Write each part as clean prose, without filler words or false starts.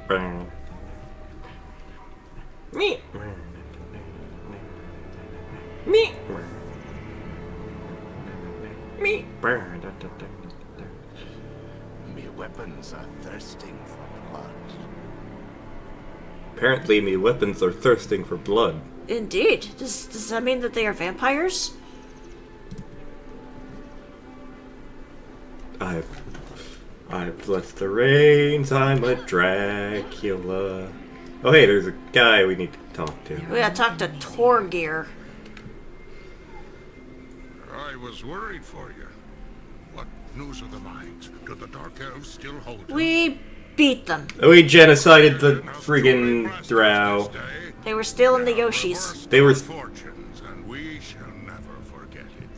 Me. Me. Me. Me weapons are thirsting for blood. Apparently, me weapons are thirsting for blood. Indeed. Does that mean that they are vampires? I've left the reins, I'm a Dracula. Oh hey, there's a guy we need to talk to. We gotta talk to Torgir. I was worried for you. What news of the mines? Do the Dark Elves still hold them? We beat them. We genocided the friggin' drow. They were still in the Yoshis. They were... fortunes, and we shall never forget it.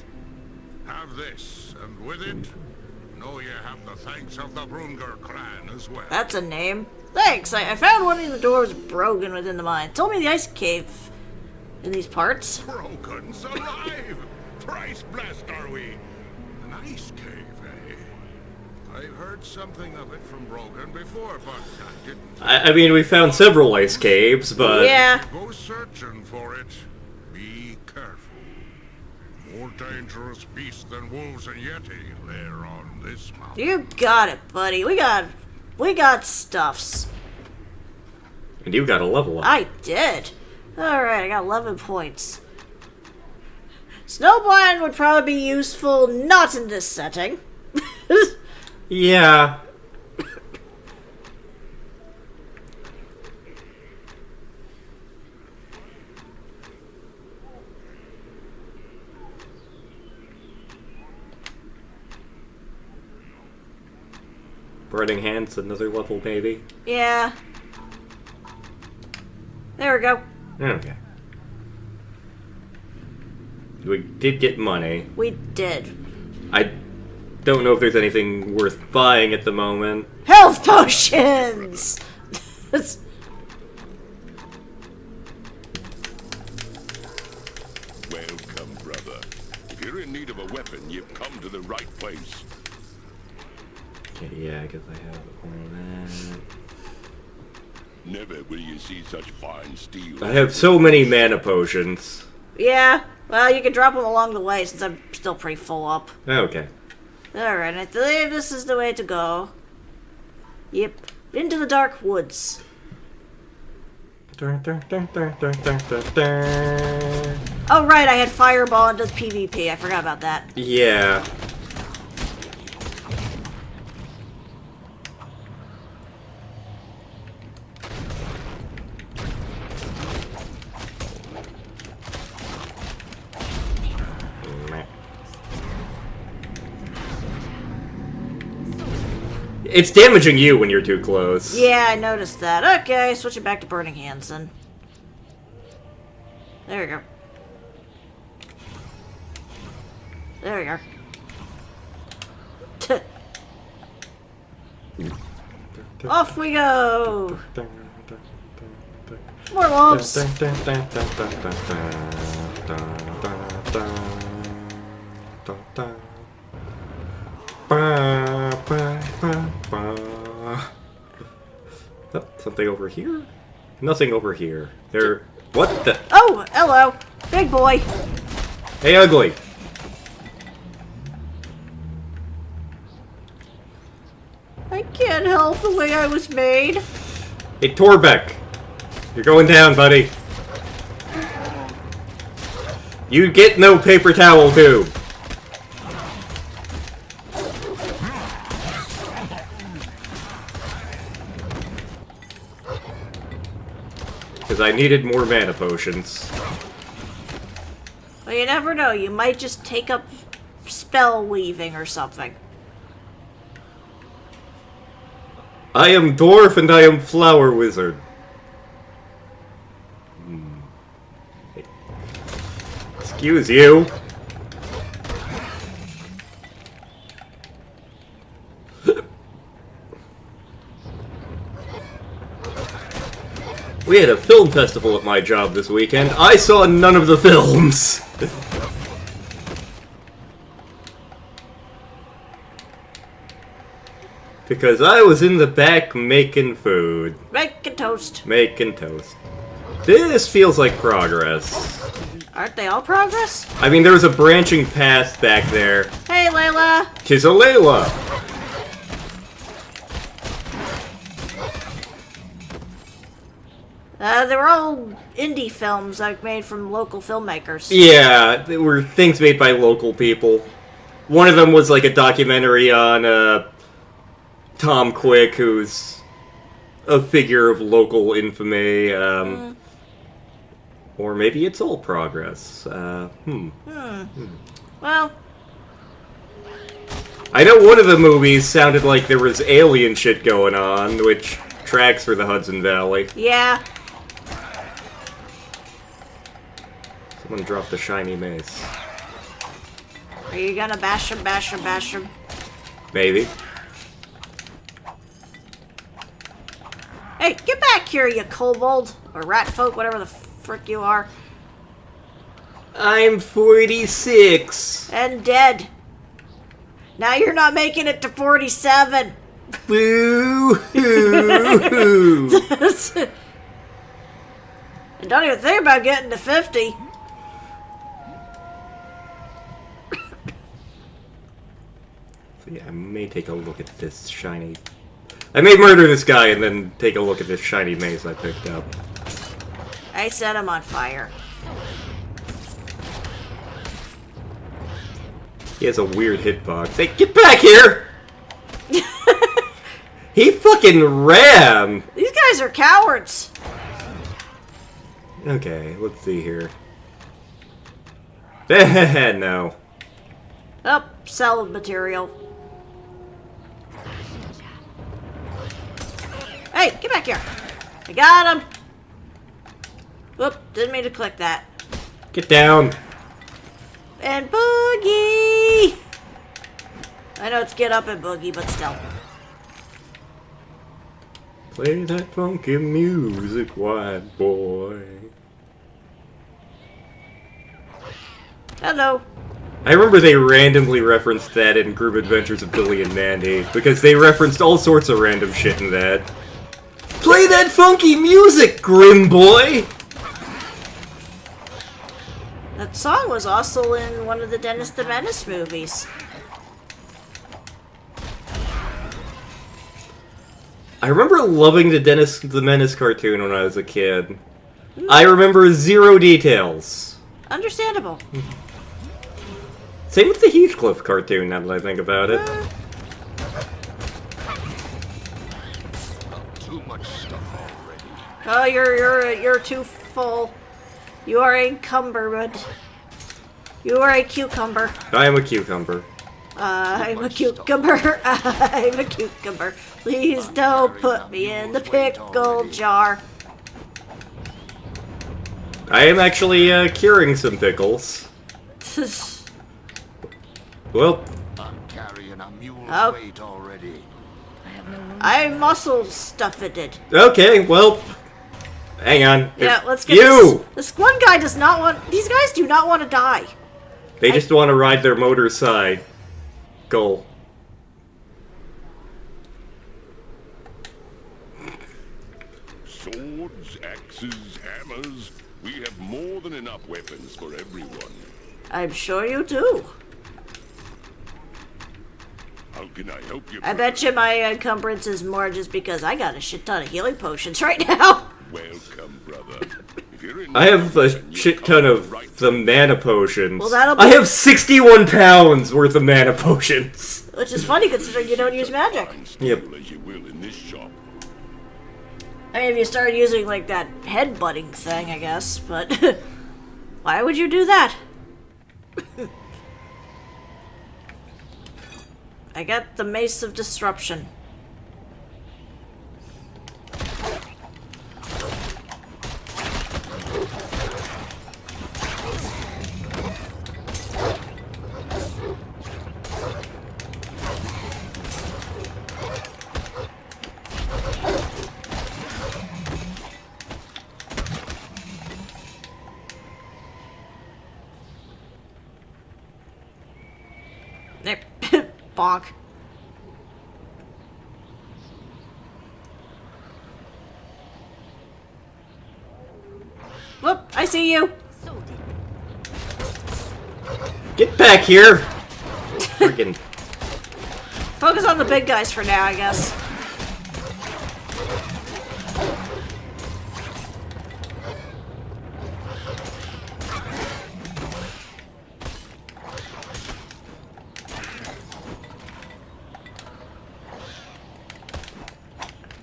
Have this, and with it, know you have the thanks of the Brungar clan as well. That's a name. Thanks. I found one of the doors broken within the mine. Told me the ice cave in these parts. Broken's alive! Thrice blessed are we! An ice cave, eh? I've heard something of it from Brogan before, but I didn't... I mean, we found several ice caves, but... Yeah. Go searching for it. Be careful. More dangerous beasts than wolves and yeti lair on this mountain. You got it, buddy. We got stuffs. And you got a level up. I did. Alright, I got 11 points. Snowblind would probably be useful not in this setting. Yeah. Burning Hands, another level, maybe? Yeah. There we go. Okay. We did get money. We did. I don't know if there's anything worth buying at the moment. Health potions! Welcome, brother. If you're in need of a weapon, you've come to the right place. Okay, yeah, I guess I have all that. Never will you see such fine steel. I have so many mana potions. Yeah, well, you can drop them along the way since I'm still pretty full up. Okay. Alright, I believe this is the way to go. Yep, into the dark woods. Oh right, I had Fireball and does PvP. I forgot about that. Yeah. It's damaging you when you're too close. Yeah, I noticed that. Okay, switching back to Burning Hands then. There we go. There we go. Off we go! More wolves! Oh, something over here? Nothing over here. There... What the... Oh, hello! Big boy! Hey, ugly! I can't help the way I was made. Hey, Torbeck! You're going down, buddy. You get no paper towel tube. Because I needed more mana potions. Well, you never know. You might just take up spell weaving or something. I am dwarf and I am flower wizard. Excuse you. We had a film festival at my job this weekend. I saw none of the films. Because I was in the back making food. Making toast. Making toast. This feels like progress. Aren't they all progress? I mean, there's a branching path back there. Hey, Layla. Tis a Layla. They were all indie films like made from local filmmakers. Yeah, they were things made by local people. One of them was like a documentary on Tom Quick, who's a figure of local infamy. Or maybe it's all progress. Well, I know one of the movies sounded like there was alien shit going on, which tracks for the Hudson Valley. yeah. Someone dropped a shiny mace. Are you gonna bash him, bash him, bash him? Maybe. Hey, get back here, you kobold. Or rat folk, whatever the frick you are. I'm 46. And dead. Now you're not making it to 47. Boo-hoo. And don't even think about getting to 50. Yeah, I may take a look at this shiny... I may murder this guy and then take a look at this shiny mace I picked up. I set him on fire. He has a weird hitbox. Hey, get back here! He fucking ran! These guys are cowards. Okay, let's see here. No. Oh, sell material. Hey, get back here. I got him. Whoop, didn't mean to click that. Get down. And boogie! I know it's get up and boogie, but still. Play that funky music, white boy. Hello. I remember they randomly referenced that in Group Adventures of Billy and Mandy, because they referenced all sorts of random shit in that. Play that funky music, Grim Boy! That song was also in one of the Dennis the Menace movies. I remember loving the Dennis the Menace cartoon when I was a kid. I remember zero details. Understandable. Same with the Heathcliff cartoon, now that I think about it. Too much stuff already. Oh, you're too full. You are a cumberbud. You are a cucumber. I am a cucumber. I'm a cucumber. I'm a cucumber. Please don't put me in the pickle jar. I am actually curing some pickles. Well, I'm carrying a mule's Oh. weight already. I muscle stuffed it. okay, well, hang on. Yeah, let's get You! This one guy does not want. These guys do not want to die. They just want to ride their motorcycle. Swords, axes, hammers. We have more than enough weapons for everyone. I'm sure you do. How can I help you? I bet you my encumbrance is more just because I got a shit ton of healing potions right now. Welcome, brother. If you're in I have need, a then you shit come ton to of the right the mana potions. Well, that'll be- I have 61 pounds worth of mana potions. Which is funny considering you don't use magic. fine steel Yep. as you will in this shop. I mean, if you started using like that headbutting thing, I guess, but why would you do that? I got the Mace of Disruption. Bonk. see you. Get back here! Freaking. Focus on the big guys for now, I guess.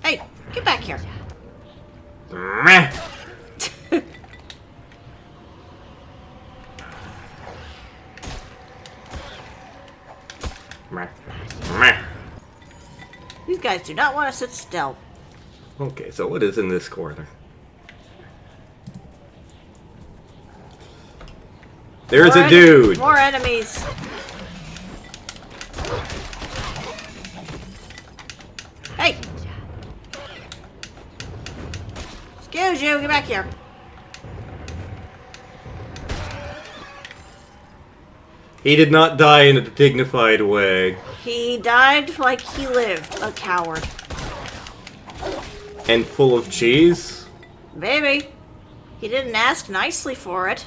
Hey, get back here. Meh. Meh. Meh. These guys do not want to sit still. Okay, so what is in this corner? There's a dude! More enemies. Hey! Excuse you, get back here. He did not die in a dignified way. He died like he lived, a coward. And full of cheese? Baby, he didn't ask nicely for it.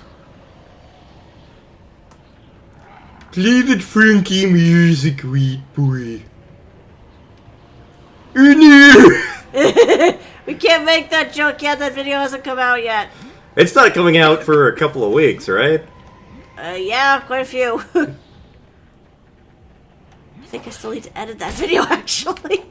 Play that Frankie music, sweet boy. Oh no! We can't make that joke yet, that video hasn't come out yet. It's not coming out for a couple of weeks, right? Yeah, quite a few. I think I still need to edit that video, actually.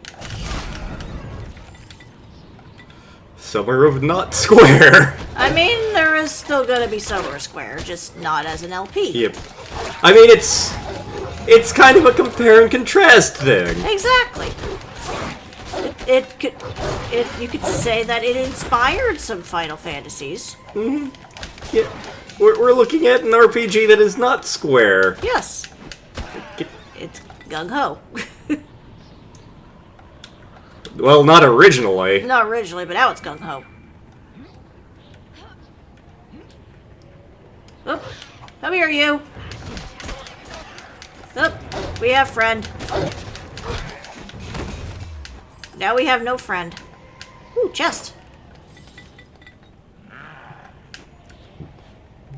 Summer of Not Square. I mean, there is still gonna be Summer Square, just not as an LP. Yep. I mean, it's kind of a compare and contrast thing. Exactly. You could say that it inspired some Final Fantasies. Mm-hmm. Yeah. We're looking at an RPG that is not Square. Yes. It's gung-ho. Well, not originally. Not originally, but now it's gung-ho. Oh, come here, you. Oh, we have friend. Now we have no friend. Ooh, chest.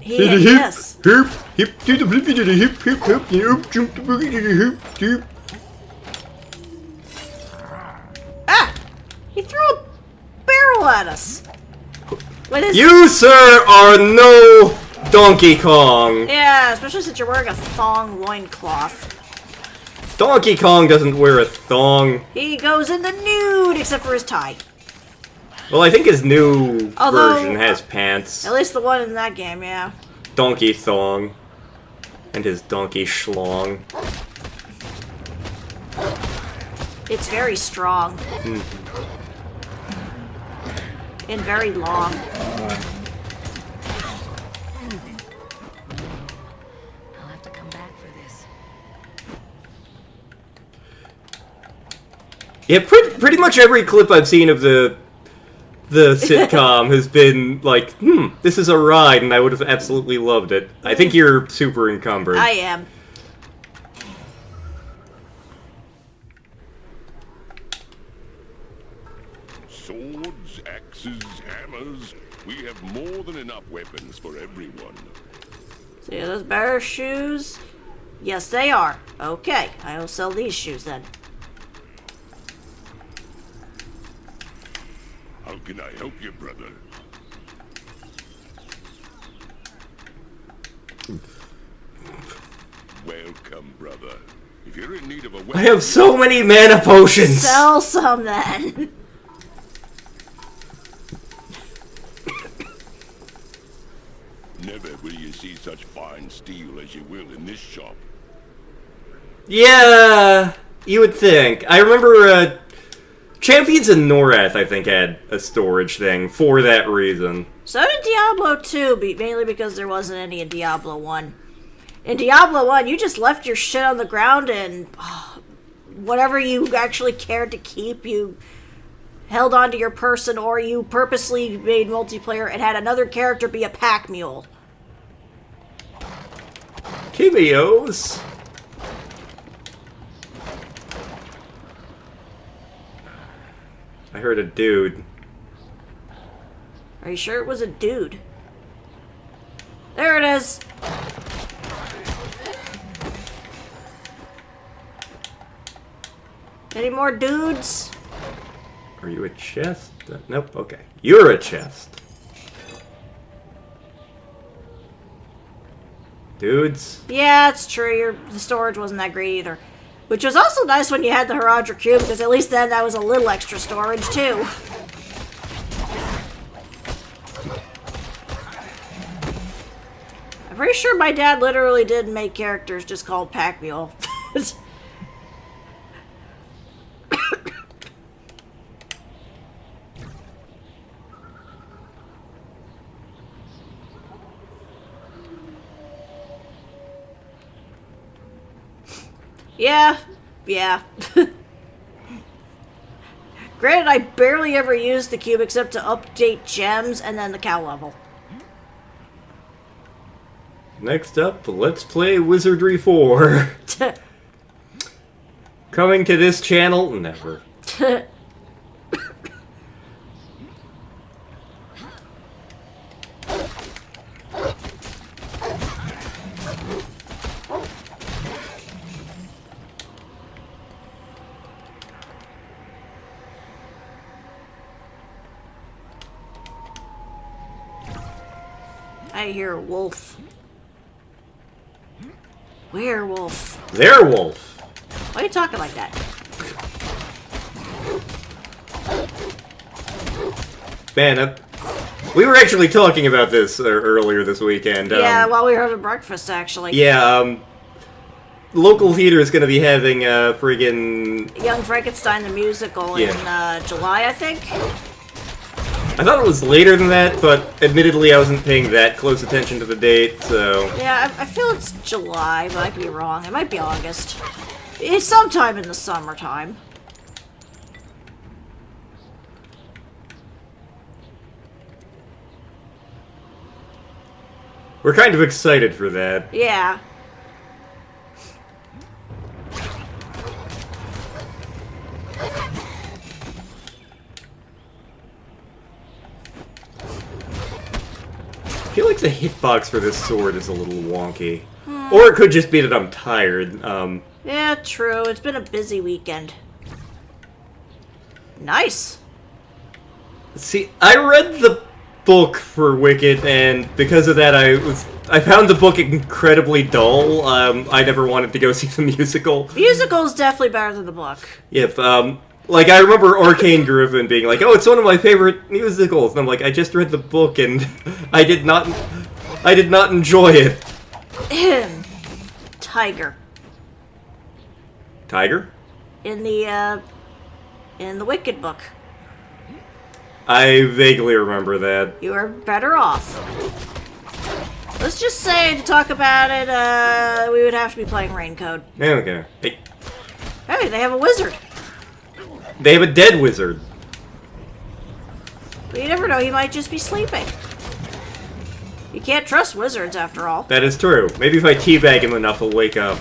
Yes. Hip, hip to the flippy to the hip, hip, hip, hip, jump the boogie to the hip, hip. Ah! He threw a barrel at us. What is You, sir, are no Donkey Kong. Yeah, especially since you're wearing a thong loincloth. Donkey Kong doesn't wear a thong. He goes in the nude, except for his tie. Well, I think his new Although- version has pants. At least the one in that game, yeah. Donkey Thong. And his donkey schlong. It's very strong. And very long. I'll have to come back for this. Yeah, pretty much every clip I've seen of the sitcom has been like, this is a ride, and I would have absolutely loved it. I think you're super encumbered. I am. Swords, axes, hammers. We have more than enough weapons for everyone. See those bear shoes? Yes, they are. Okay, I'll sell these shoes then. How can I help you, brother? Welcome, brother. If you're in need of a weapon, I have so many mana potions! Sell some then. never will you see such fine steel as you will in this shop. Yeah, you would think. I remember, Champions in Norath, I think, had a storage thing for that reason. So did Diablo 2, mainly because there wasn't any in Diablo 1. In Diablo 1, you just left your shit on the ground and whatever you actually cared to keep, you held onto your person, or you purposely made multiplayer and had another character be a pack mule. Cameos? I heard a dude. Are you sure it was a dude? There it is. Any more dudes? Are you a chest? Nope, okay. You're a chest. Dudes? Yeah, it's true. The storage wasn't that great either. Which was also nice when you had the Herodra Cube, because at least then that was a little extra storage, too. I'm pretty sure my dad literally did make characters just called Pack Mule. Yeah. Granted, I barely ever used the cube except to update gems and then the cow level. Next up, let's play Wizardry 4. Coming to this channel, never. I hear a wolf. Werewolf. Werewolf. Why are you talking like that? Man, we were actually talking about this earlier this weekend. Yeah, while we were having breakfast, actually. Yeah, local theater is going to be having friggin' Young Frankenstein the musical in July, I think. I thought it was later than that, but admittedly I wasn't paying that close attention to the date, so... Yeah, I feel it's July, but I could be wrong. It might be August. It's sometime in the summertime. We're kind of excited for that. Yeah. I feel like the hitbox for this sword is a little wonky. Or it could just be that I'm tired. Yeah, true. It's been a busy weekend. Nice. See, I read the book for Wicked, and because of that I found the book incredibly dull. I never wanted to go see the musical. Musical's definitely better than the book. Yep, like, I remember Arcane Griffin being like, oh, it's one of my favorite musicals, and I'm like, I just read the book, and I did not enjoy it. Tiger. Tiger? In the Wicked book. I vaguely remember that. You are better off. Let's just say, to talk about it, we would have to be playing Raincode. Okay. Hey, Hey, they have a wizard. they have a dead wizard. But you never know, he might just be sleeping. You can't trust wizards, after all. That is true. Maybe if I teabag him enough, he'll wake up.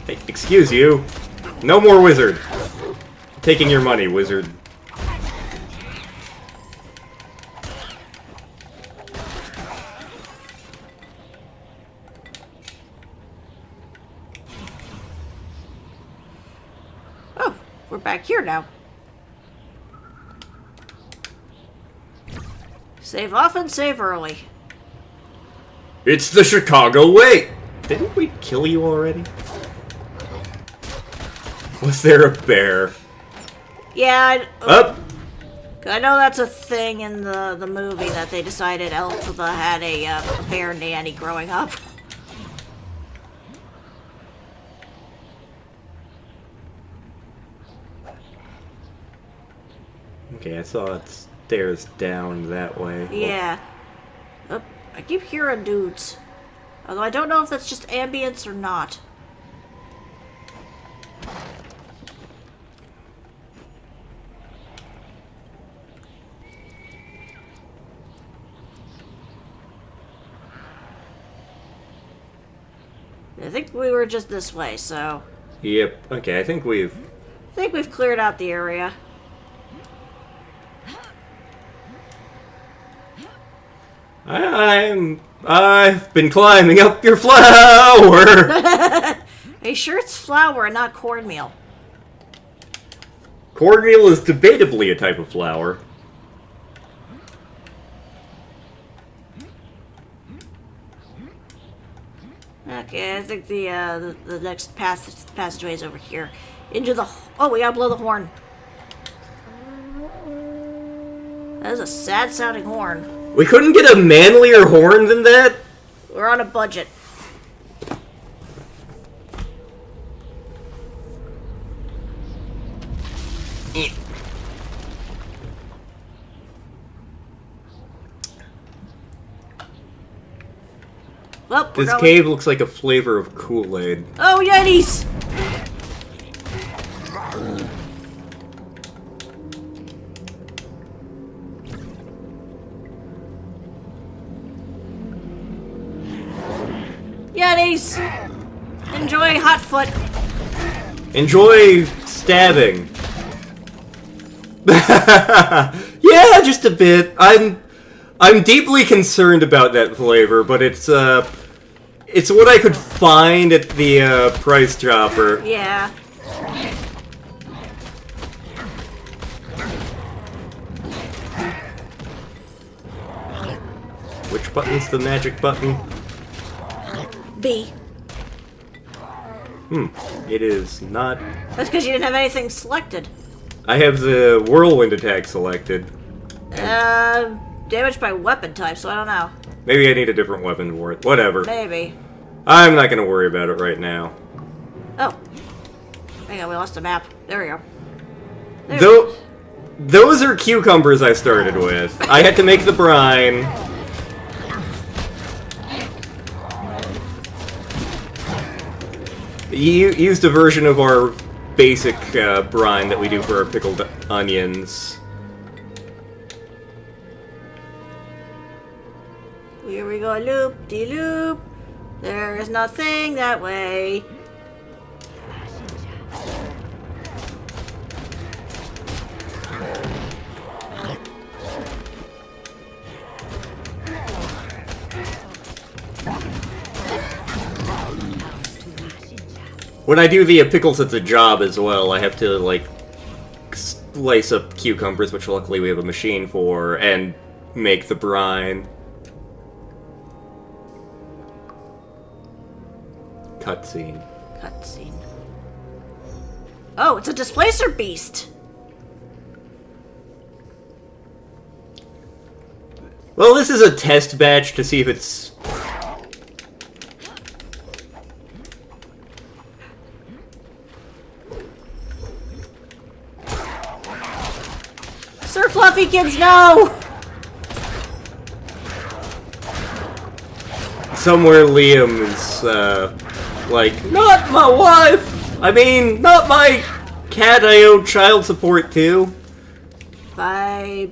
Hey, excuse you. No more wizard. Taking your money, wizard. Oh, we're back here now. Save often, save early. It's the Chicago way! Didn't we kill you already? Was there a bear? Yeah, Up! I know that's a thing in the movie that they decided Elphaba had a bear nanny growing up. Okay, I saw it stairs down that way. Yeah. Oh, I keep hearing dudes. Although I don't know if that's just ambience or not. I think we were just this way, so... Yep, okay, I think we've cleared out the area. I've been climbing up your flower. Are you sure it's flour and not cornmeal? Cornmeal is debatably a type of flour. Okay, I think the next passageway is over here. Into the... Oh, we gotta blow the horn. That is a sad-sounding horn. We couldn't get a manlier horn than that? We're on a budget. Well, This cave looks like a flavor of Kool-Aid. Oh, Yetis! Yetis! Enjoy Hotfoot. Enjoy stabbing. Yeah, just a bit. I'm deeply concerned about that flavor, but it's what I could find at the Price Chopper. Yeah. Which button's the magic button? B. It is not. That's because you didn't have anything selected. I have the whirlwind attack selected. Damage by weapon type, so I don't know. Maybe I need a different weapon for it. Whatever. Maybe. I'm not gonna worry about it right now. Oh. Hang on, we lost the map. There we go. There Though, those are cucumbers I started with. I had to make the brine. You used a version of our basic brine that we do for our pickled onions. Here we go, loop-de-loop. There is nothing that way. When I do the pickles at the job as well, I have to, like, slice up cucumbers, which luckily we have a machine for, and make the brine. Cutscene. Cutscene. Oh, it's a displacer beast. Well, this is a test batch to see if it's... Sir Fluffykins, no! Somewhere Liam is, like, not my wife! I mean, not my cat I owe child support to. By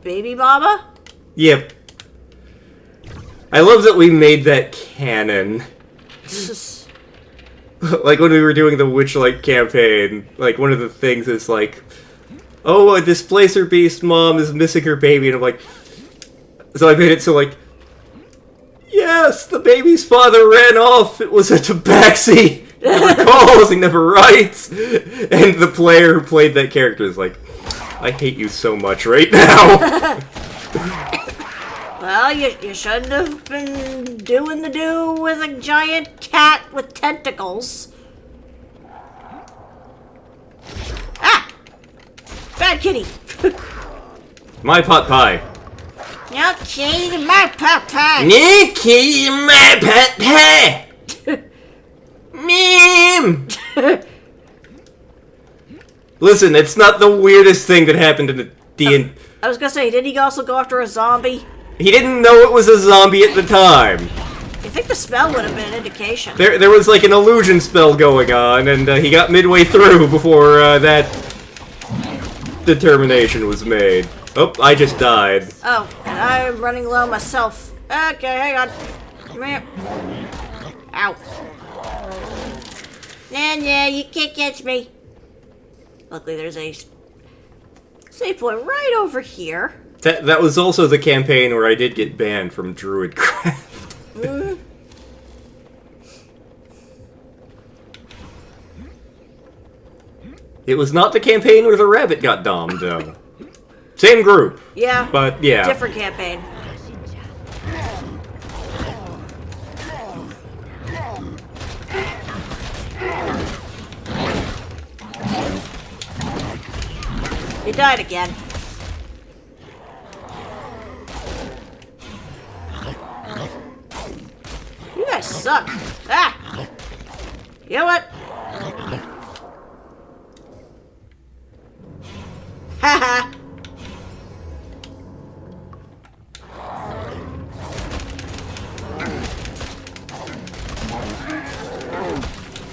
Baby Mama? Yep. I love that we made that canon. Like, when we were doing the Witchlight campaign, like, one of the things is, like, oh, a Displacer Beast mom is missing her baby, and I'm like... So I made it so, like... Yes, the baby's father ran off. It was a tabaxi. He never calls, he never writes. And the player who played that character is like, I hate you so much right now. Well, you shouldn't have been doing the do with a giant cat with tentacles. Ah! Bad kitty. My pot pie. No kitty, my papa. No kitty, my pot pie. Meme. Listen, it's not the weirdest thing that happened in the I was gonna say, didn't he also go after a zombie? He didn't know it was a zombie at the time. You think the spell would have been an indication? There was like an illusion spell going on, and he got midway through before that determination was made. Oh, I just died. Oh, and I'm running low myself. Okay, hang on. Come here. Ow. Nah, you can't catch me. Luckily, there's a save point right over here. That was also the campaign where I did get banned from Druidcraft. It was not the campaign where the rabbit got domed, though. Same group. Yeah. But, yeah. Different campaign. He died again. You guys suck. Ah! You know what? Haha!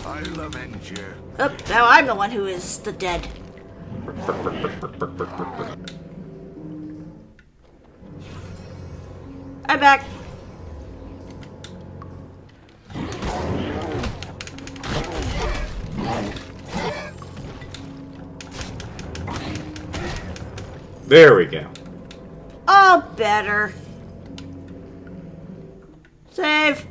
I'll avenge you. Oh, now I'm the one who is the dead. I'm back. There we go. Oh, better. Save.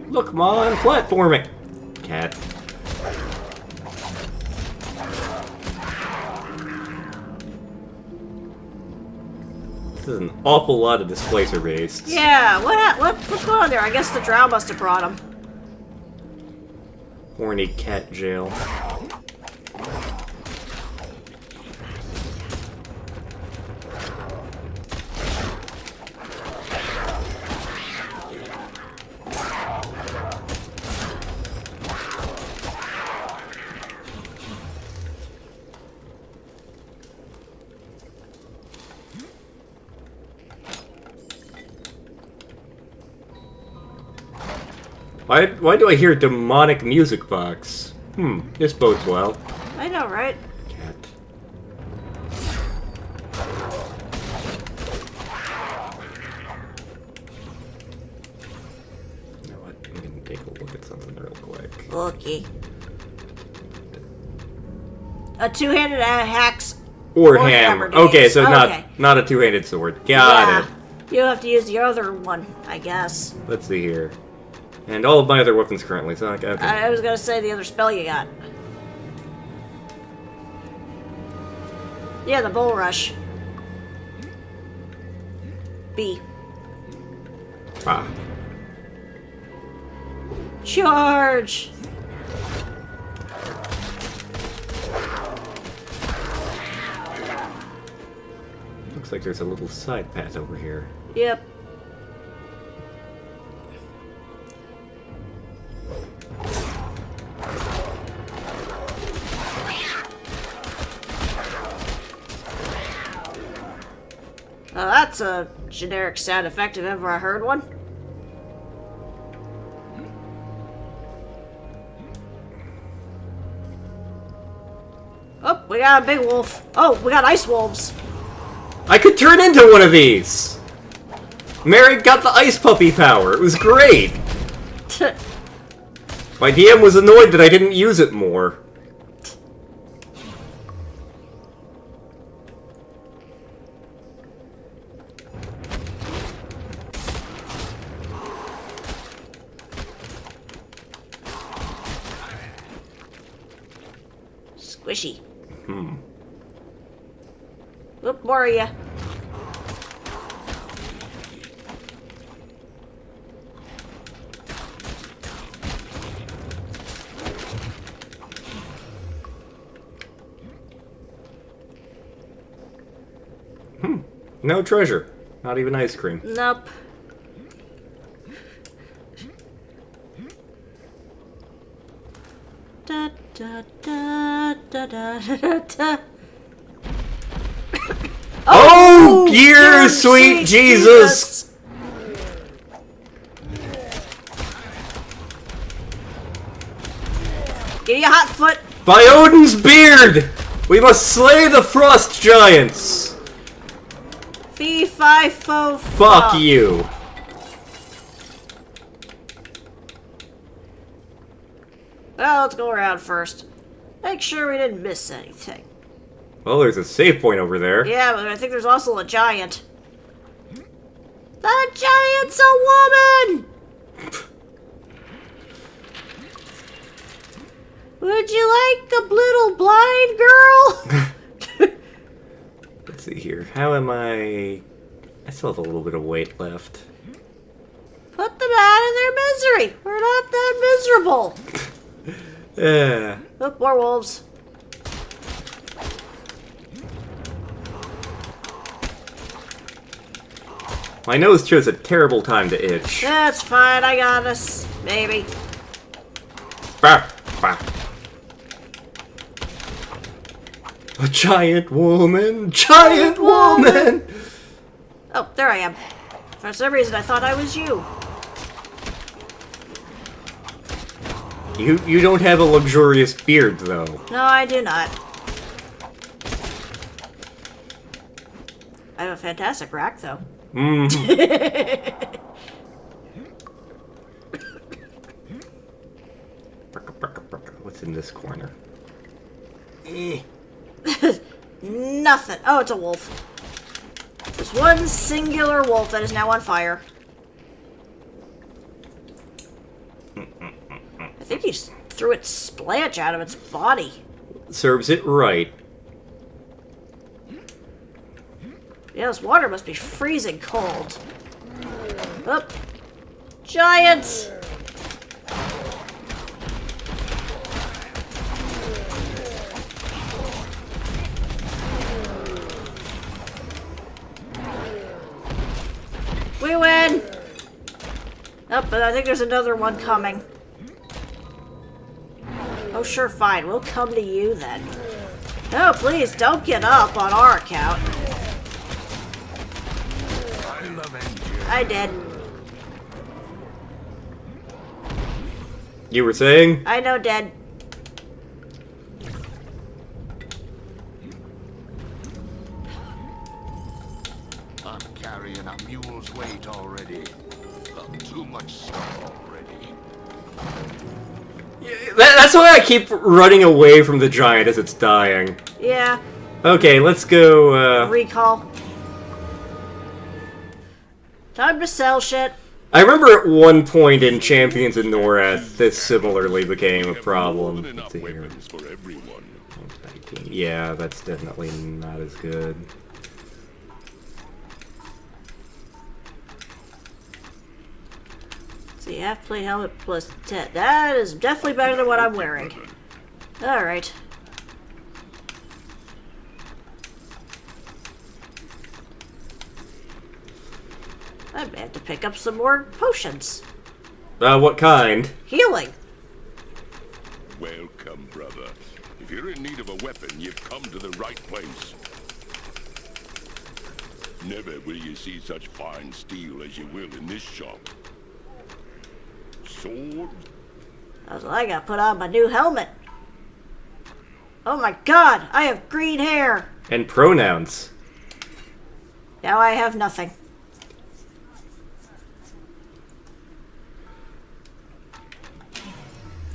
Look, Mon, platforming. Cat. This is an awful lot of displacer based. Yeah, what's going on there? I guess the drow must have brought him. Horny cat jail. Why do I hear demonic music box? This bodes well. I know, right? Cat. You know what? I'm gonna take a look at something real quick. Okay. A two-handed axe. Or hammer. Okay, so not a two-handed sword. Got it. You'll have to use the other one, I guess. Let's see here. And all of my other weapons currently, so okay. I was gonna say the other spell you got. Yeah, the bull rush. B. Ah. Charge! Looks like there's a little side path over here. Yep. Well, that's a generic sound effect if ever I heard one. Oh, we got a big wolf. Oh, we got ice wolves. I could turn into one of these! Merrick got the ice puppy power. It was great! My DM was annoyed that I didn't use it more. Squishy. Oop, more of ya. No treasure. Not even ice cream. Nope. Da da da da da da da. Oh, dear sweet Jesus! Give you a hot foot. By Odin's beard! We must slay the frost giants! Fee fi fo Fuck you. Well, let's go around first. Make sure we didn't miss anything. Well, there's a save point over there. Yeah, but I think there's also a giant. The giant's a woman! Would you like a little blind girl? Let's see here. How am I still have a little bit of weight left. Put them out of their misery. We're not that miserable. Yeah. Look, more wolves. My nose chose a terrible time to itch. That's fine, I got us. Maybe. Bah, bah. A giant woman! Giant woman! Oh, there I am. For some reason, I thought I was you. You don't have a luxurious beard, though. No, I do not. I have a fantastic rack, though. What's in this corner? Nothing. Oh, it's a wolf. There's one singular wolf that is now on fire. I think he threw its splanch out of its body. Serves it right. Yeah, this water must be freezing cold. Oh. Giants! We win! Oh, but I think there's another one coming. Oh, sure, fine. We'll come to you then. No, please, don't get up on our account. I'll avenge you. I did. You were saying? I know, dead. I'm carrying a mule's weight already. Too much stuff already. That's why I keep running away from the giant as it's dying. Yeah. Okay, let's go, Recall. Time to sell shit. I remember at one point in Champions of Norath, this similarly became a More problem. than enough Let's see here. weapons for everyone. Yeah, that's definitely not as good. See, half plate helmet plus 10. That is definitely better than what I'm wearing. Alright. I may have to pick up some more potions. What kind? Healing. Welcome, brother. If you're in need of a weapon, you've come to the right place. Never will you see such fine steel as you will in this shop. Sword? I gotta put on my new helmet. Oh my god, I have green hair. And pronouns. Now I have nothing.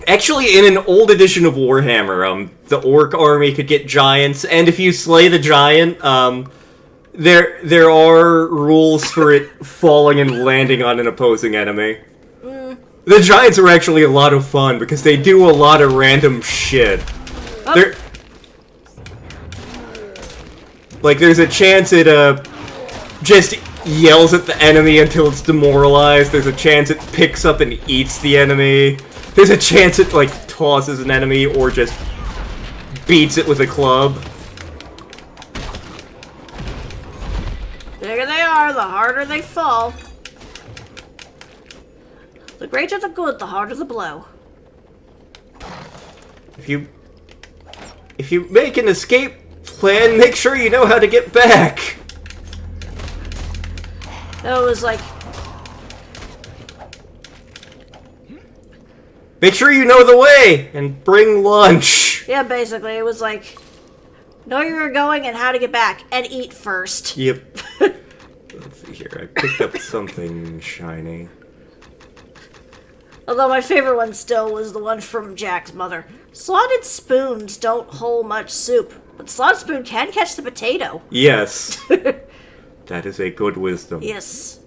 Actually, in an old edition of Warhammer, the Orc army could get giants, and if you slay the giant, there are rules for it falling and landing on an opposing enemy. The giants are actually a lot of fun, because they do a lot of random shit. Oh. They're... Like, there's a chance it, just yells at the enemy until it's demoralized. There's a chance it picks up and eats the enemy. There's a chance it, like, tosses an enemy or just beats it with a club. Bigger they are, the harder they fall. The greater the good, the harder the blow. If you make an escape plan, make sure you know how to get back. It was like, Make sure you know the way and bring lunch. yeah, basically, it was like, know where you're going and how to get back, and eat first. Yep. Let's see here. I picked up something shiny. Although my favorite one still was the one from Jack's mother. Slotted spoons don't hold much soup, but slotted spoon can catch the potato. Yes. That is a good wisdom. Yes.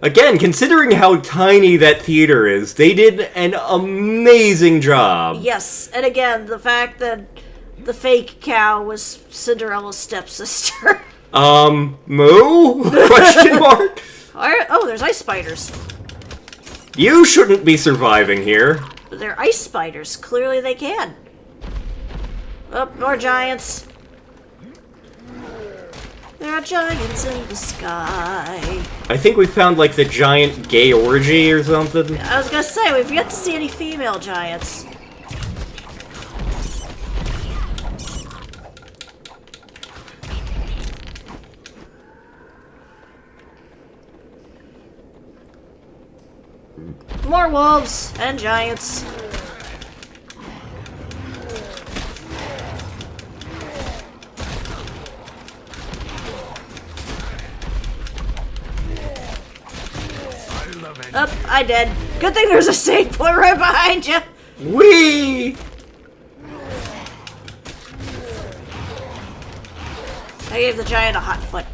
Again, considering how tiny that theater is, they did an amazing job. Yes, and again, the fact that the fake cow was Cinderella's stepsister. Moo? Question mark? Oh, there's ice spiders. You shouldn't be surviving here. But they're ice spiders. Clearly they can. Oh, more giants. There are giants in the sky. I think we found, like, the giant gay orgy or something. I was gonna say, we've yet to see any female giants. More wolves and giants. Up, I did. Good thing there's a save point right behind you. Whee! I gave the giant a hot foot.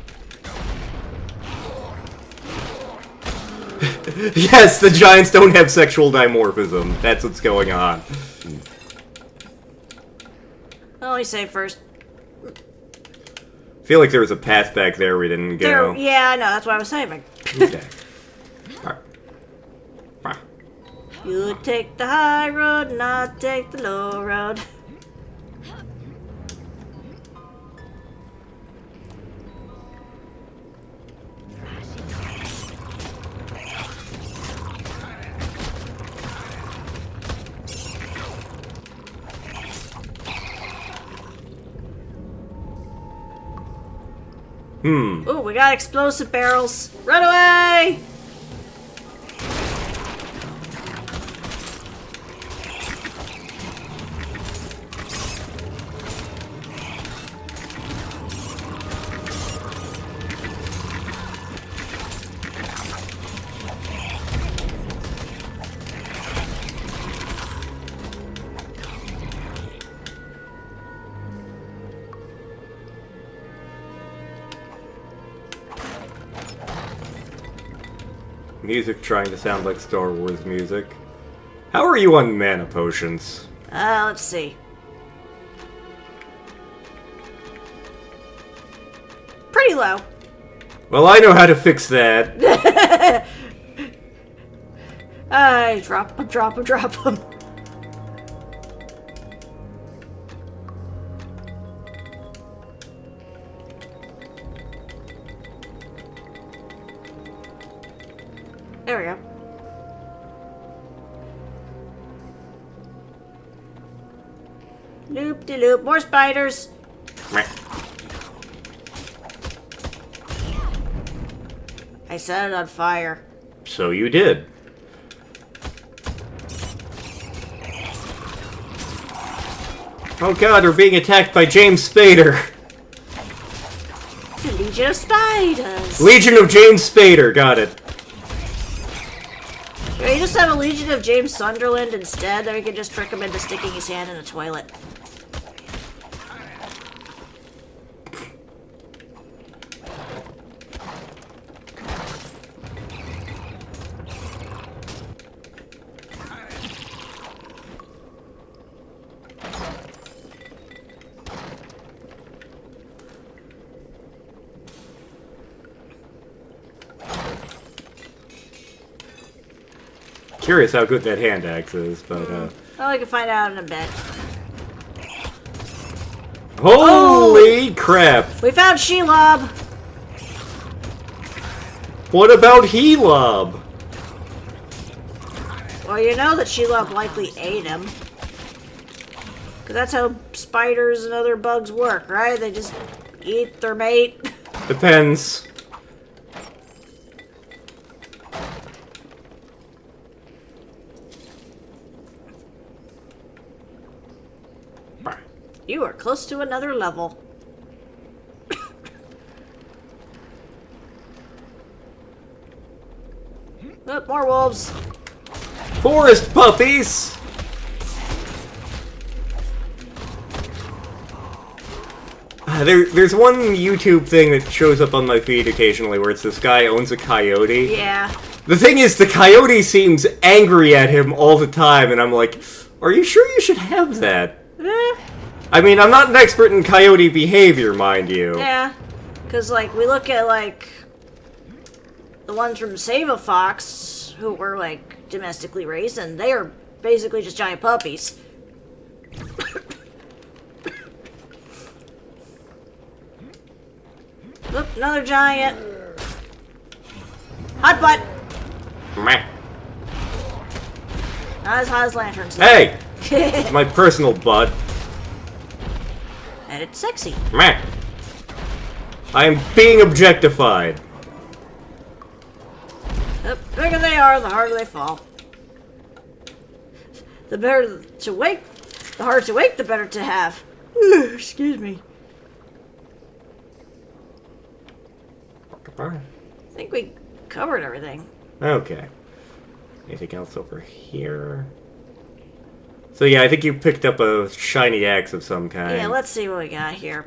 Yes, the giants don't have sexual dimorphism. That's what's going on. Let me save first. I feel like there was a path back there we didn't go. Yeah, I know. That's why I was saving. Okay. You take the high road and I'll take the low road. Ooh, we got explosive barrels. Run away! Music trying to sound like Star Wars music. How are you on mana potions? Let's see. Pretty low. Well, I know how to fix that. I drop them. There we go. Loop-de-loop. More spiders. I set it on fire. So you did. Oh god, we're being attacked by James Spader. It's a legion of spiders. Legion of James Spader, got it. Can we just have a legion of James Sunderland instead? Then we can just trick him into sticking his hand in a toilet. Curious how good that hand axe is, but Well, we can find out in a bit. holy crap! We found Shelob! What about Helob? Well, you know that Shelob likely ate him. Because that's how spiders and other bugs work, right? They just eat their mate. Depends. You are close to another level. Oh, more wolves. Forest puppies! There's one YouTube thing that shows up on my feed occasionally where it's this guy owns a coyote. Yeah. The thing is, the coyote seems angry at him all the time, and I'm like, are you sure you should have that? I mean, I'm not an expert in coyote behavior, mind you. Yeah. Because, like, we look at, like, the ones from Save a Fox, who were, like, domestically raised, and they are basically just giant puppies. Oop, another giant. Hot butt. Meh. Not as hot as lanterns. Hey! It's my personal butt. And it's sexy. Meh. I am being objectified. The bigger they are, the harder they fall. The better to wake, the harder to wake, the better to have. Excuse me. I think we covered everything. Okay. Anything else over here? So yeah, I think you picked up a shiny axe of some kind. Yeah, let's see what we got here.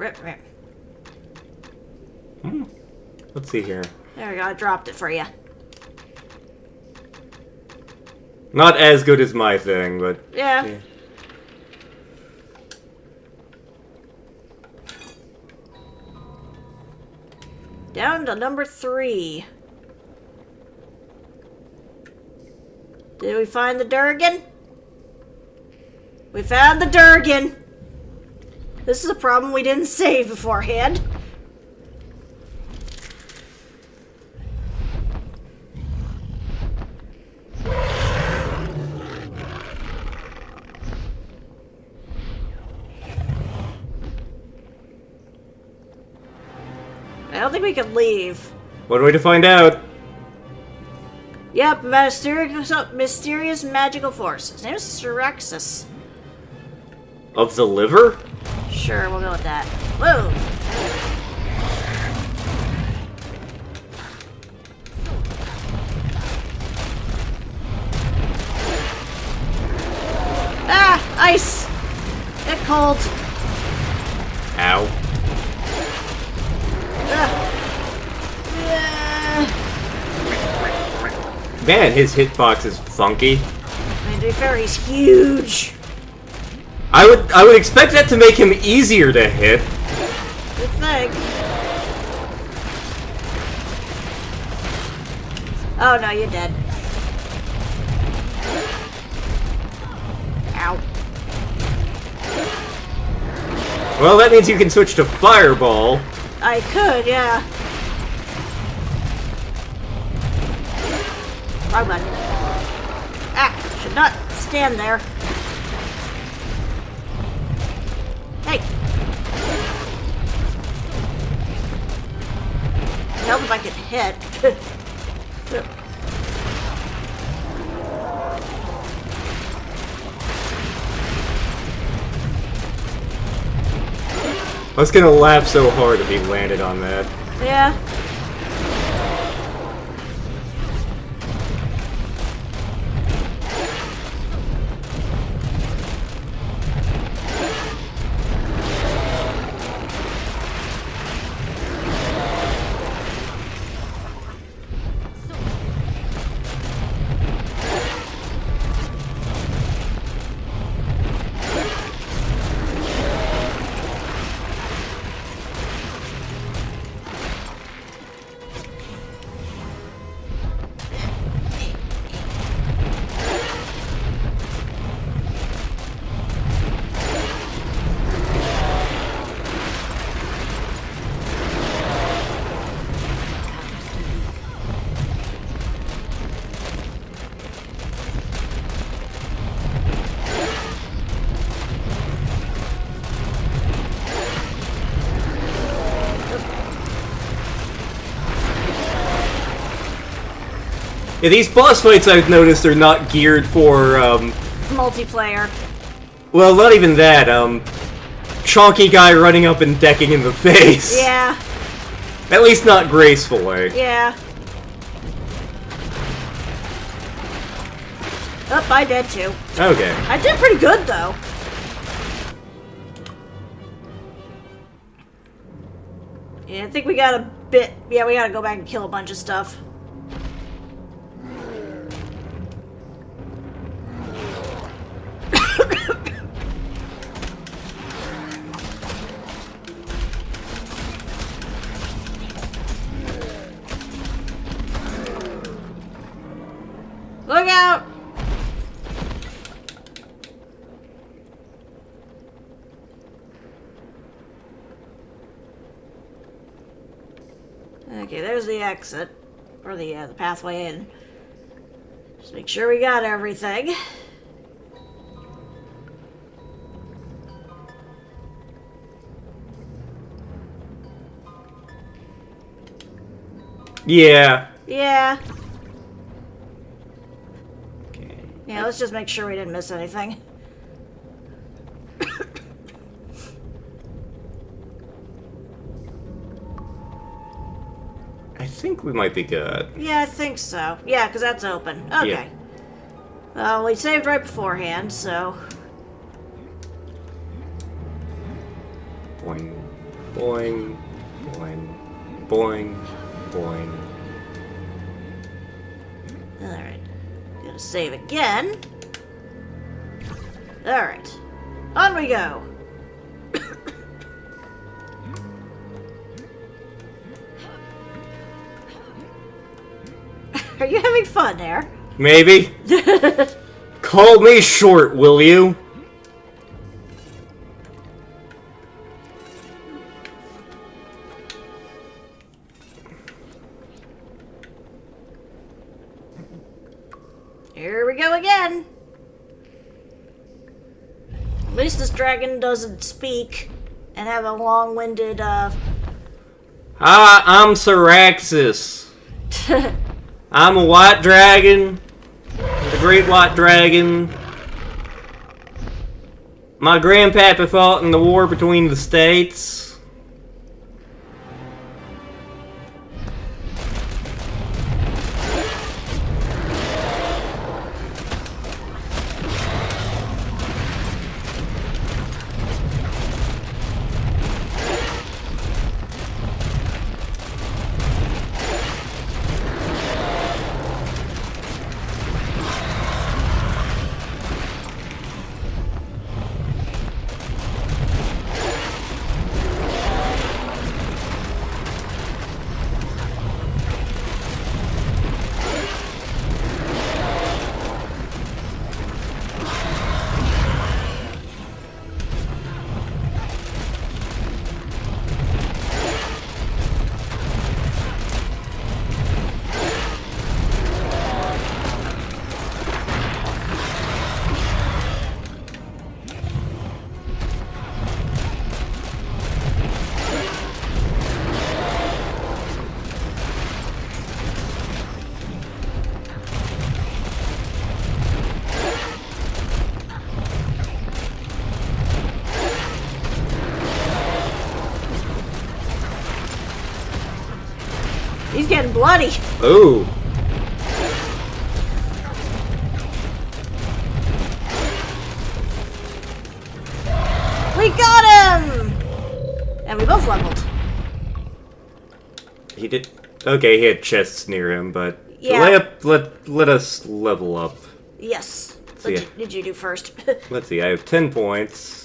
Let's see here. There we go, I dropped it for you. Not as good as my thing, but... Yeah. Down to number 3. Did we find the Durgan? We found the Durgan! This is a problem we didn't save beforehand. I don't think we can leave. What are we to find out? Yep, mysterious magical force. His name is Syrexis. Of the liver? Sure, we'll go with that. Whoa! Ah! Ice! Get cold. Ow. Man, his hitbox is funky. I mean, to be fair, he's huge. I would expect that to make him easier to hit. Good thing. Oh no, you're dead. Ow. Well, that means you can switch to Fireball. I could, yeah. Wrong button. Ah, should not stand there. Hey. Help if I could hit. I was gonna laugh so hard if he landed on that. Yeah. Yeah, these boss fights I've noticed are not geared for, Multiplayer. well, not even that, chonky guy running up and decking in the face. Yeah. At least not gracefully. Yeah. Oh, I did too. Okay. I did pretty good though. Yeah, I think we got a bit. Yeah, we gotta go back and kill a bunch of stuff. Look out! Okay, there's the exit. Or the pathway in. Just make sure we got everything. Yeah. Yeah. Okay. Yeah, let's just make sure we didn't miss anything. I think we might be good. Yeah, I think so. Yeah, because that's open. Okay. Yeah. Well, we saved right beforehand, so... Boing, boing, boing, boing, boing. Alright. Gonna save again. Alright. On we go. Are you having fun there? Maybe. Call me short, will you? Here we go again. At least this dragon doesn't speak and have a long-winded, Hi, I'm Syraxis. I'm a white dragon. The great white dragon. My grandpappy fought in the war between the states. He's getting bloody. Ooh. We got him! And we both leveled. He did. Okay, he had chests near him, but Yeah. let us level up. Yes. See ya. What did you do first? Let's see. I have 10 points.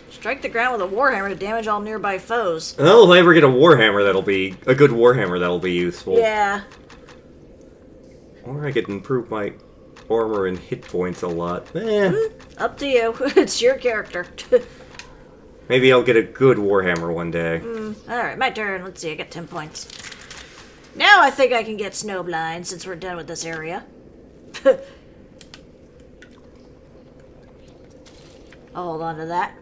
Strike the ground with a warhammer to damage all nearby foes. Well, if I ever get a warhammer, that'll be a good warhammer. That'll be useful. Yeah. Or I could improve my armor and hit points a lot. Eh. Up to you. It's your character. Maybe I'll get a good warhammer one day. Alright, my turn. Let's see, I got 10 points. Now I think I can get snowblind since we're done with this area. I'll hold on to that.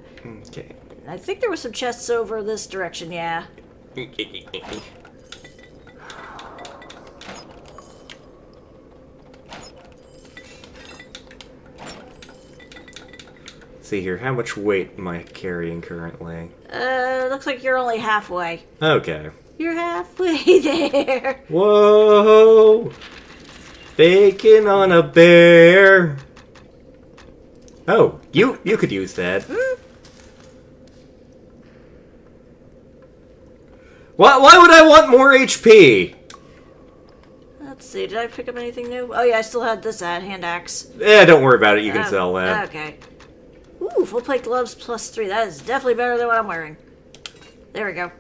Okay. I think there were some chests over this direction, yeah. Let's see here. How much weight am I carrying currently? Looks like you're only halfway. Okay. You're halfway there. Whoa! Bacon on a bear. Oh, you could use that. Why would I want more HP? Let's see, did I pick up anything new? Oh yeah, I still had this hand axe. Yeah, don't worry about it. You can sell that. Okay. Ooh, full plate gloves +3. That is definitely better than what I'm wearing. There we go.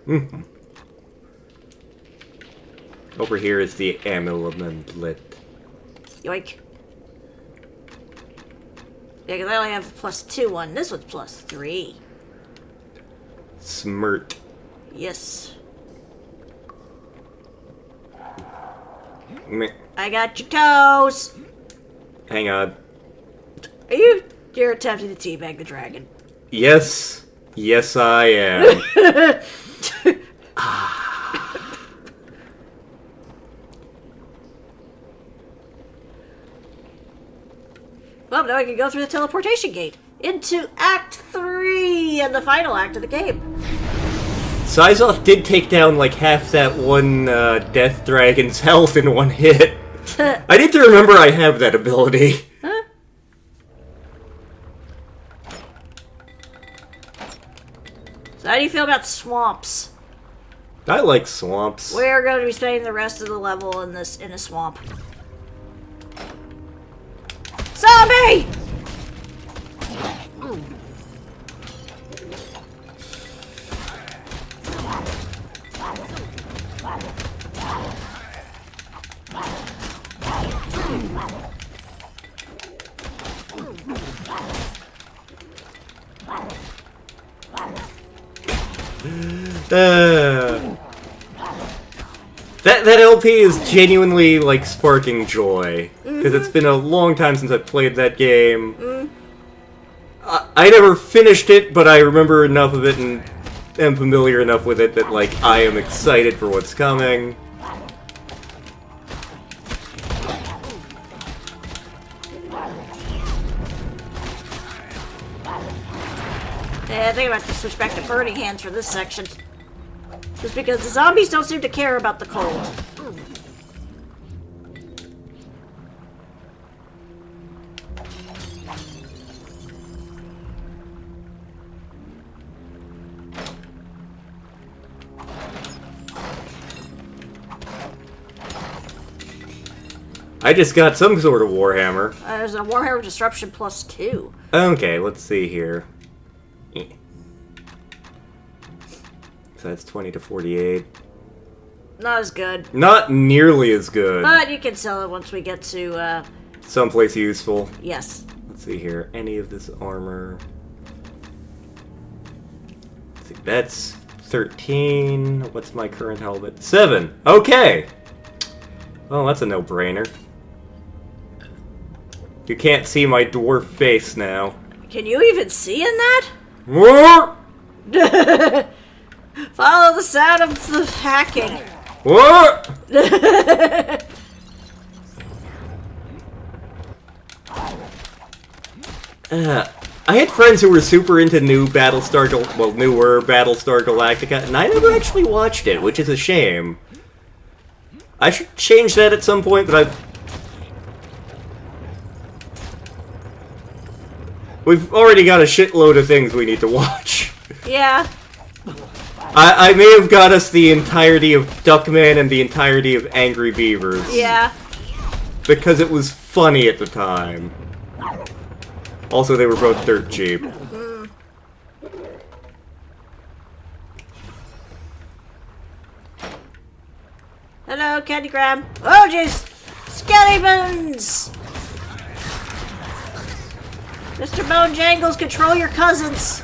Over here is the amulet. Yoink. Yeah, because I only have +2 one. This one's +3. Smirt. Yes. Meh. I got your toes. Hang on. You're attempting to teabag the dragon. Yes. Yes, I am. Well, now I can go through the teleportation gate into Act 3 and the final act of the game. Sizoth did take down like half that one Death Dragon's health in one hit. I need to remember I have that ability. Huh? So how do you feel about swamps? I like swamps. We're going to be spending the rest of the level in a swamp. Zombie! That LP is genuinely like sparking joy because it's been a long time since I've played that game. I never finished it, but I remember enough of it and am familiar enough with it that like I am excited for what's coming. Yeah, I think I'm going to have to switch back to burning hands for this section. Just because the zombies don't seem to care about the cold. I just got some sort of Warhammer. There's a Warhammer Disruption +2. Okay, let's see here. So that's 20 to 48. Not as good. Not nearly as good. But you can sell it once we get to, Someplace useful. yes. Let's see here. Any of this armor. Let's see, that's 13. What's my current helmet? 7. Okay. Oh, that's a no-brainer. You can't see my dwarf face now. Can you even see in that? What? Follow the sound of the hacking. What? I had friends who were super into newer Battlestar Galactica, and I never actually watched it, which is a shame. I should change that at some point, but we've already got a shitload of things we need to watch. Yeah. I may have got us the entirety of Duckman and the entirety of Angry Beavers. Yeah. Because it was funny at the time. Also, they were both dirt cheap. Hello, Candy Graham. Oh, jeez! Skeletons! Mr. Bone Jangles, control your cousins!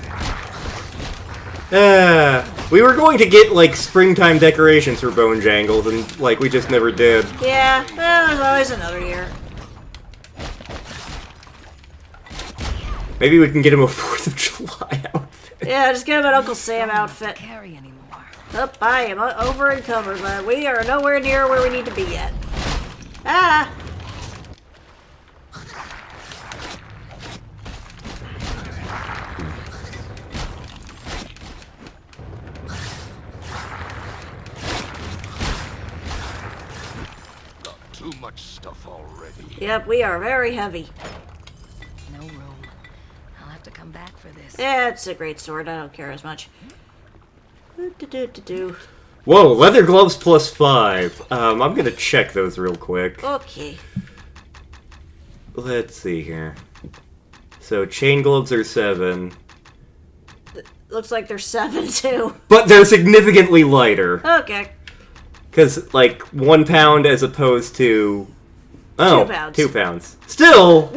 We were going to get, like, springtime decorations for Bone Jangles, and, like, we just never did. Yeah, well, there's always another year. Maybe we can get him a 4th of July outfit. Yeah, just get him an Uncle Sam outfit. Carry anymore. Up, I am over encumbered, but we are nowhere near where we need to be yet. Ah! much stuff already. Yep, we are very heavy. No room. I'll have to come back for this. Yeah, it's a great sword. I don't care as much. Do. Whoa, leather gloves +5. I'm gonna check those real quick. Okay. Let's see here. So, chain gloves are 7. Looks like there's 7 too. But they're significantly lighter. Okay. Because, like, 1 pound as opposed to... Oh, 2 pounds. 2 pounds. Still!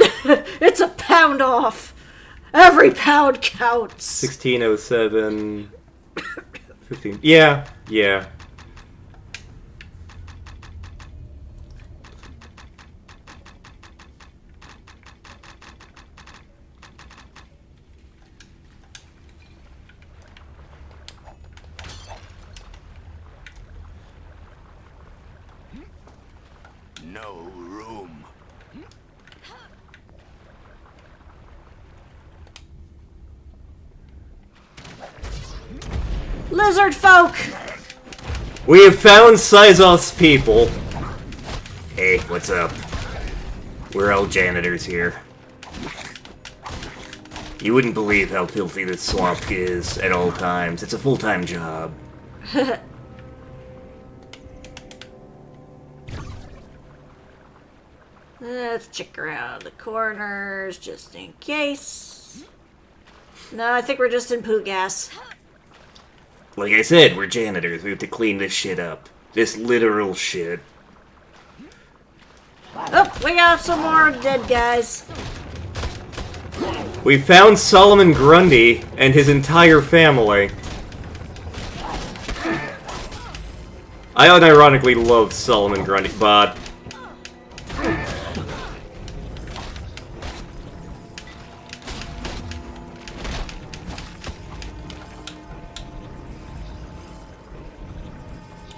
It's a pound off. Every pound counts. 1607... 15... Yeah. No room. Lizard folk. We have found Sizoth's people. Hey, what's up? We're all janitors here. You wouldn't believe how filthy this swamp is at all times. It's a full-time job. Let's check around the corners just in case. No, I think we're just in poo gas. Like I said, we're janitors. We have to clean this shit up. This literal shit. Oh, we got some more dead guys. We found Solomon Grundy and his entire family. I unironically love Solomon Grundy, but...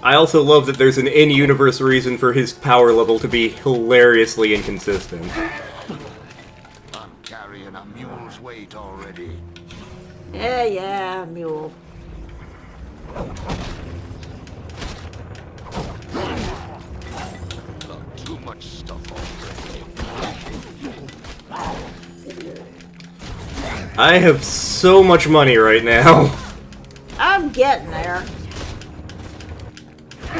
I also love that there's an in-universe reason for his power level to be hilariously inconsistent. I'm carrying a mule's weight already. Yeah, mule. Got too much stuff already. I have so much money right now. I'm getting there. I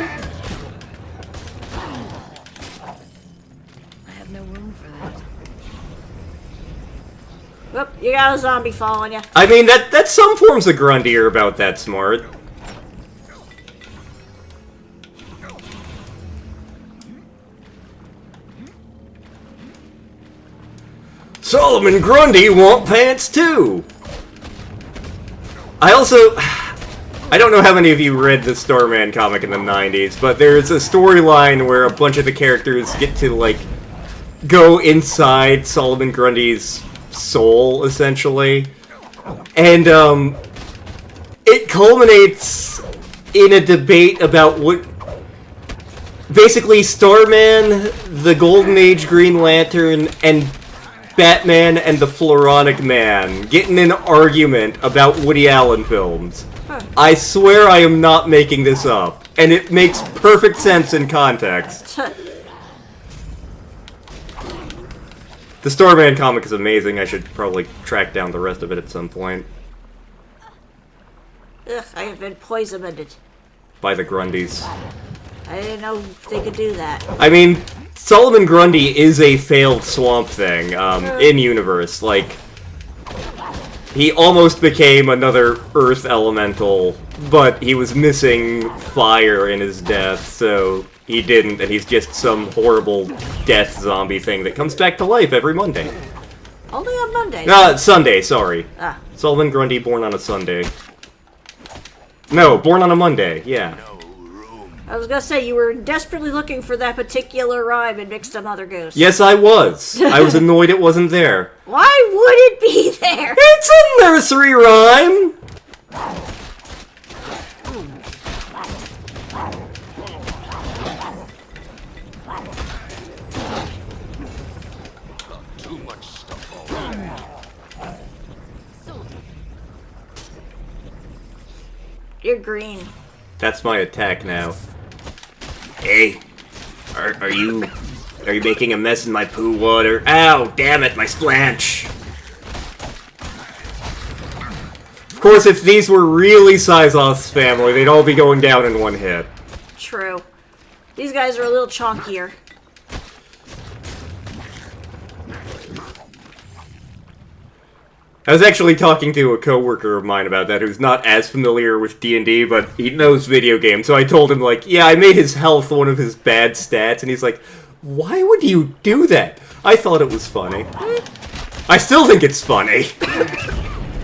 have no room for that. Whoop, you got a zombie following you. I mean, that's some forms of Grundy are about that smart. Solomon Grundy want pants too! I also... I don't know how many of you read the Starman comic in the 90s, but there's a storyline where a bunch of the characters get to, like, go inside Solomon Grundy's soul, essentially. And, it culminates in a debate about what... Basically, Starman, the Golden Age Green Lantern, and Batman and the Floronic Man get in an argument about Woody Allen films. I swear I am not making this up, and it makes perfect sense in context. The Starman comic is amazing. I should probably track down the rest of it at some point. Ugh, I have been poisoned. By the Grundys. I didn't know they could do that. I mean, Solomon Grundy is a failed Swamp Thing, in-universe. Like, he almost became another Earth Elemental, but he was missing fire in his death, so he didn't, and he's just some horrible death zombie thing that comes back to life every Monday. Only on Monday. Sunday, sorry. Ah. Solomon Grundy born on a Sunday. No, born on a Monday, yeah. I was gonna say, you were desperately looking for that particular rhyme in Mixed Up Mother Goose. Yes, I was. I was annoyed it wasn't there. Why would it be there? It's a nursery rhyme! Too much stuff already. You're green. That's my attack now. Hey, are you Are you making a mess in my poo water? Ow, damn it, my splanch! Of course, if these were really Syzoth's family, they'd all be going down in one hit. True. These guys are a little chonkier. I was actually talking to a coworker of mine about that who's not as familiar with D&D, but he knows video games, so I told him, like, yeah, I made his health one of his bad stats, and he's like, why would you do that? I thought it was funny. I still think it's funny.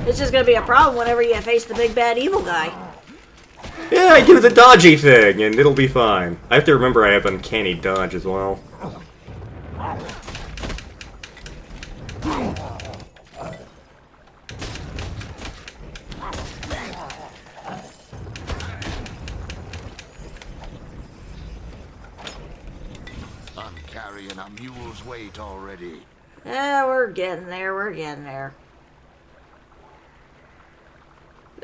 It's just gonna be a problem whenever you face the big bad evil guy. Yeah, I do the dodgy thing, and it'll be fine. I have to remember I have uncanny dodge as well. I'm carrying a mule's weight already. Yeah, we're getting there, we're getting there.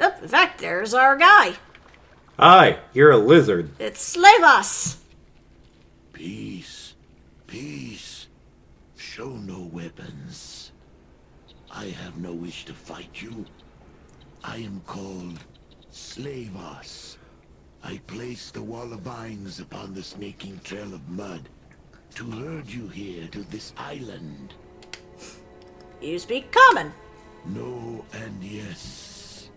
Oh, in fact, there's our guy. Hi, you're a lizard. It's Slavos. Peace. Peace. Show no weapons. I have no wish to fight you. I am called Slavos. I place the wall of vines upon the snaking trail of mud to herd you here to this island. You speak common. No and yes.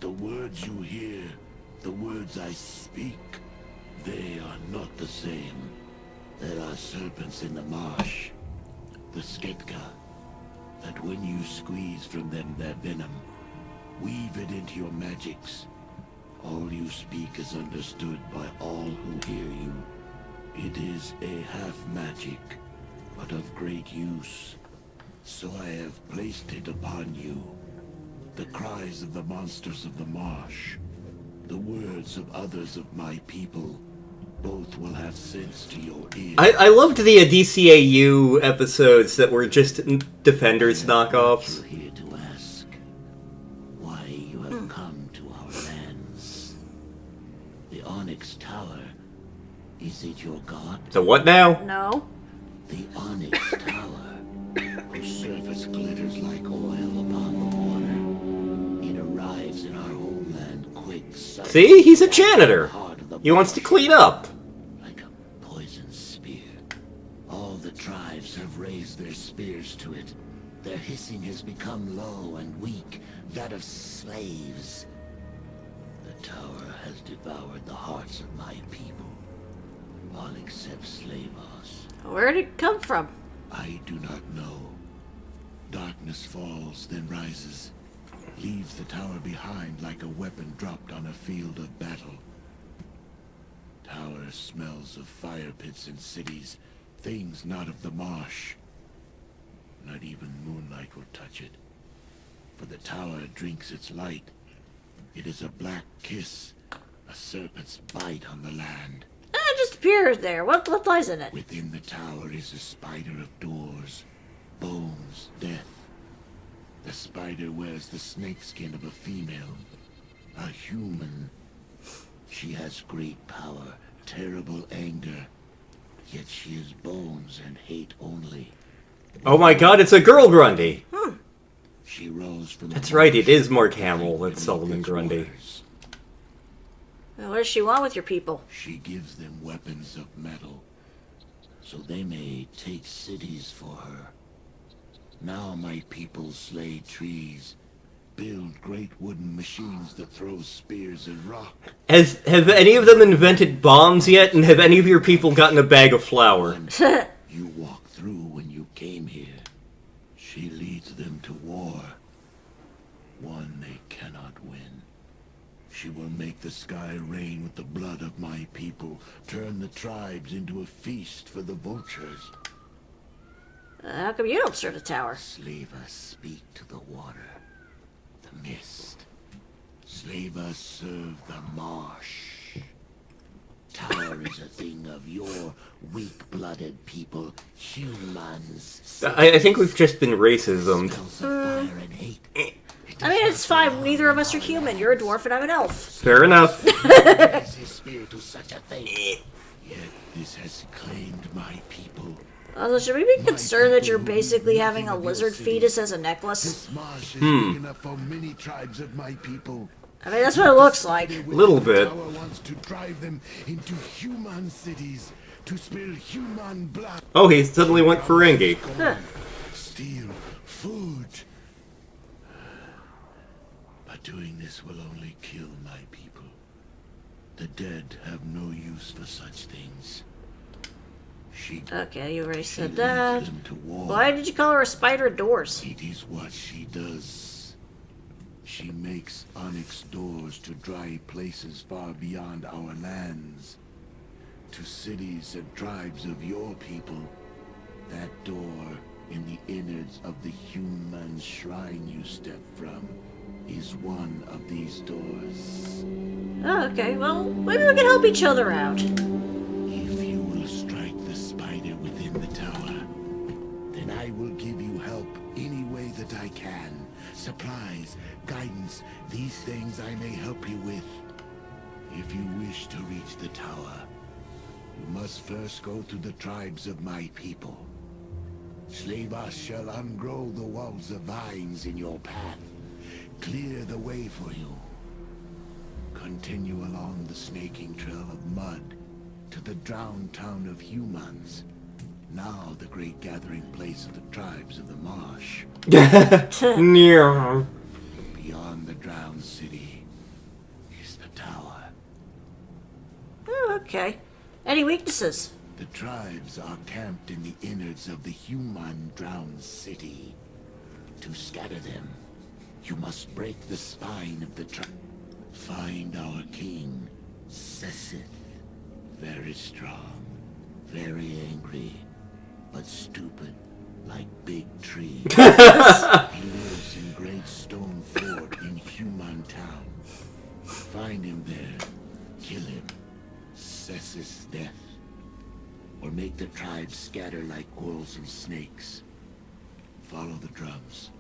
The words you hear, the words I speak, they are not the same. There are serpents in the marsh, the Sketka, that when you squeeze from them their venom, weave it into your magics. All you speak is understood by all who hear you. It is a half magic, but of great use. So I have placed it upon you. The cries of the monsters of the marsh, the words of others of my people, both will have sense to your ears. I loved the DCAU episodes that were just Defenders knockoffs. You're here to ask why you have come to our lands. The Onyx Tower, is it your god? So what now? No. The Onyx Tower, whose surface glitters like oil upon the water. It arrives in our homeland quick. See? He's a janitor. He wants to clean up. Like a poison spear. All the tribes have raised their spears to it. Their hissing has become low and weak, that of slaves. The tower has devoured the hearts of my people, all except Slavos. Where did it come from? I do not know. Darkness falls, then rises. Leaves the tower behind like a weapon dropped on a field of battle. Tower smells of fire pits and cities, things not of the marsh. Not even moonlight will touch it. For the tower drinks its light. It is a black kiss, a serpent's bite on the land. It just appears there. What lies in it? Within the tower is a spider of doors, bones, death. The spider wears the snakeskin of a female, a human. She has great power, terrible anger, yet she is bones and hate only. Oh my god, it's a girl Grundy. She rose from That's right, it is Mark Hamill that's Solomon Grundy. Well, what does she want with your people? She gives them weapons of metal, so they may take cities for her. Now my people slay trees, build great wooden machines that throw spears and rock. Have any of them invented bombs yet, and have any of your people gotten a bag of flour? You walked through when you came here. She leads them to war. One they cannot win. She will make the sky rain with the blood of my people, turn the tribes into a feast for the vultures. How come you don't serve the tower? Slavas speak to the water, the mist. Slavas serve the marsh. Tower is a thing of your weak-blooded people, humans. I think we've just been racism. Smells of fire and hate. I mean, it's fine. Neither of us are human. You're a dwarf and I'm an elf. Fair enough. Is his spirit to such a thing? Yet this has claimed my people. Also, should we be concerned that you're basically having a lizard fetus as a necklace? This marsh is big enough for many tribes of my people. I mean, that's what it looks like. Little bit. The tower wants to drive them into human cities to spill human blood. Oh, he suddenly went Ferengi. Huh. Steal food. But doing this will only kill my people. The dead have no use for such things. She Okay, you already said leads that. them to war. Why did you call her a spider doors? It is what she does. She makes onyx doors to dry places far beyond our lands. To cities and tribes of your people. That door in the innards of the human shrine you step from is one of these doors. Oh, okay, well, maybe we can help each other out. If you will strike the spider within the tower, then I will give you help any way that I can. Supplies, guidance, these things I may help you with. If you wish to reach the tower, you must first go to the tribes of my people. Slavas shall ungrow the walls of vines in your path, clear the way for you. Continue along the snaking trail of mud to the drowned town of humans, now the great gathering place of the tribes of the marsh. Yeah. Beyond the drowned city is the tower. Oh, okay. Any weaknesses? The tribes are camped in the innards of the human drowned city. To scatter them, you must break the spine of the tribe. Find our king, Sessith. Very strong, very angry, but stupid like big trees. He lives in Great Stone Fort in Human Town. Find him there, kill him, Sessith's death. Or make the tribes scatter like wolves and snakes. Follow the drums.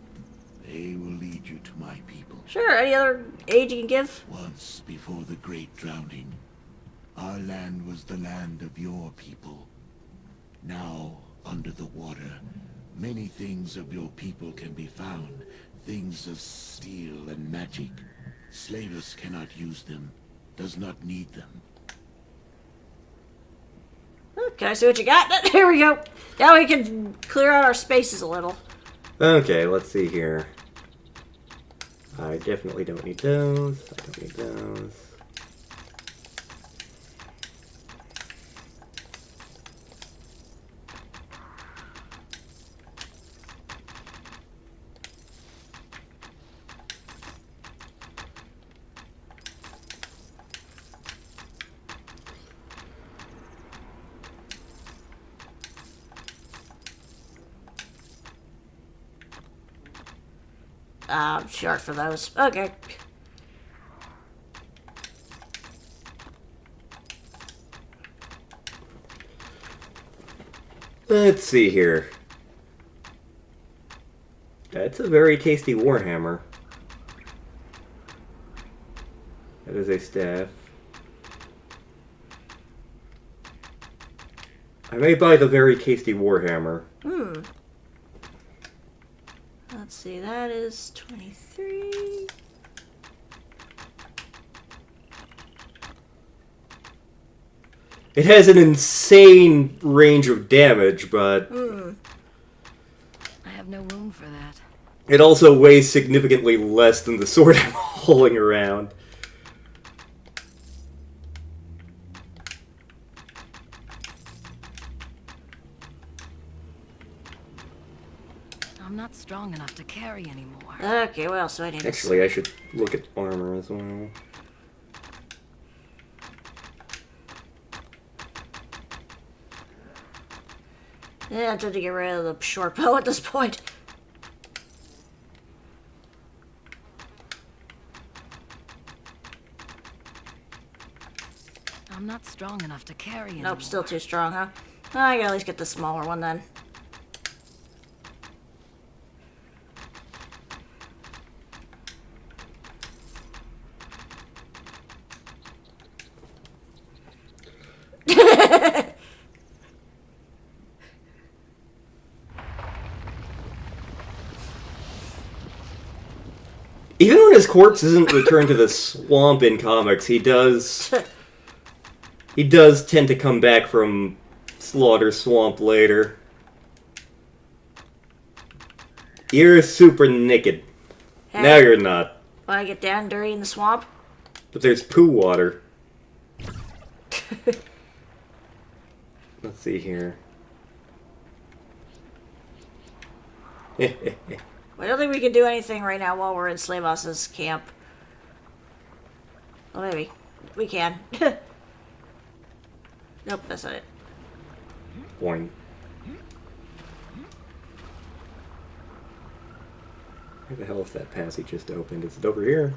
They will lead you to my people. Sure, any other aid you can give? Once before the great drowning, our land was the land of your people. Now, under the water, many things of your people can be found. Things of steel and magic. Slavers cannot use them, does not need them. Okay, I see what you got. Here we go. Now we can clear out our spaces a little. Okay, let's see here. I definitely don't need those. I don't need those. I'm short for those. Okay. Let's see here. That's a very tasty warhammer. That is a staff. I may buy the very tasty warhammer. Let's see, that is 23. It has an insane range of damage, but I have no room for that. it also weighs significantly less than the sword I'm hauling around. I'm not strong enough to carry anymore. Okay, what else do I need? Actually, I should look at armor as well. Yeah, I'm trying to get rid of the short bow at this point. I'm not strong enough to carry anymore. Nope, still too strong, huh? I gotta at least get the smaller one then. Even when his corpse isn't returned to the swamp in comics, he does tend to come back from Slaughter Swamp later. You're super naked. Hey, Now you're not. wanna get down dirty in the swamp? But there's poo water. Let's see here. I don't think we can do anything right now while we're in Slavos's camp. Well, maybe. We can. Nope, that's not it. Boing. Where the hell is that passage just opened? Is it over here?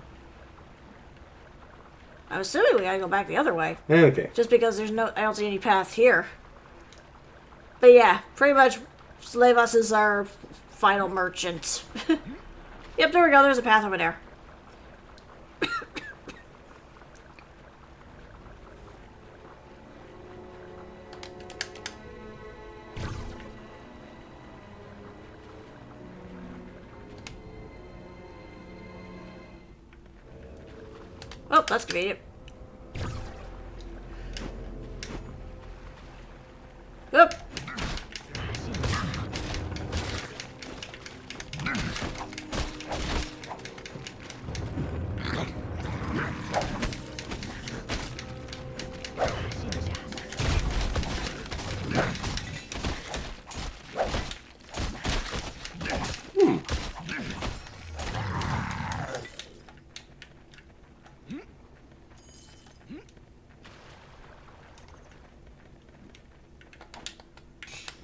I'm assuming we gotta go back the other way. Okay. Just because I don't see any path here. But yeah, pretty much Slavos is our final merchant. Yep, there we go, there's a path over there. Oh, that's convenient. Oop.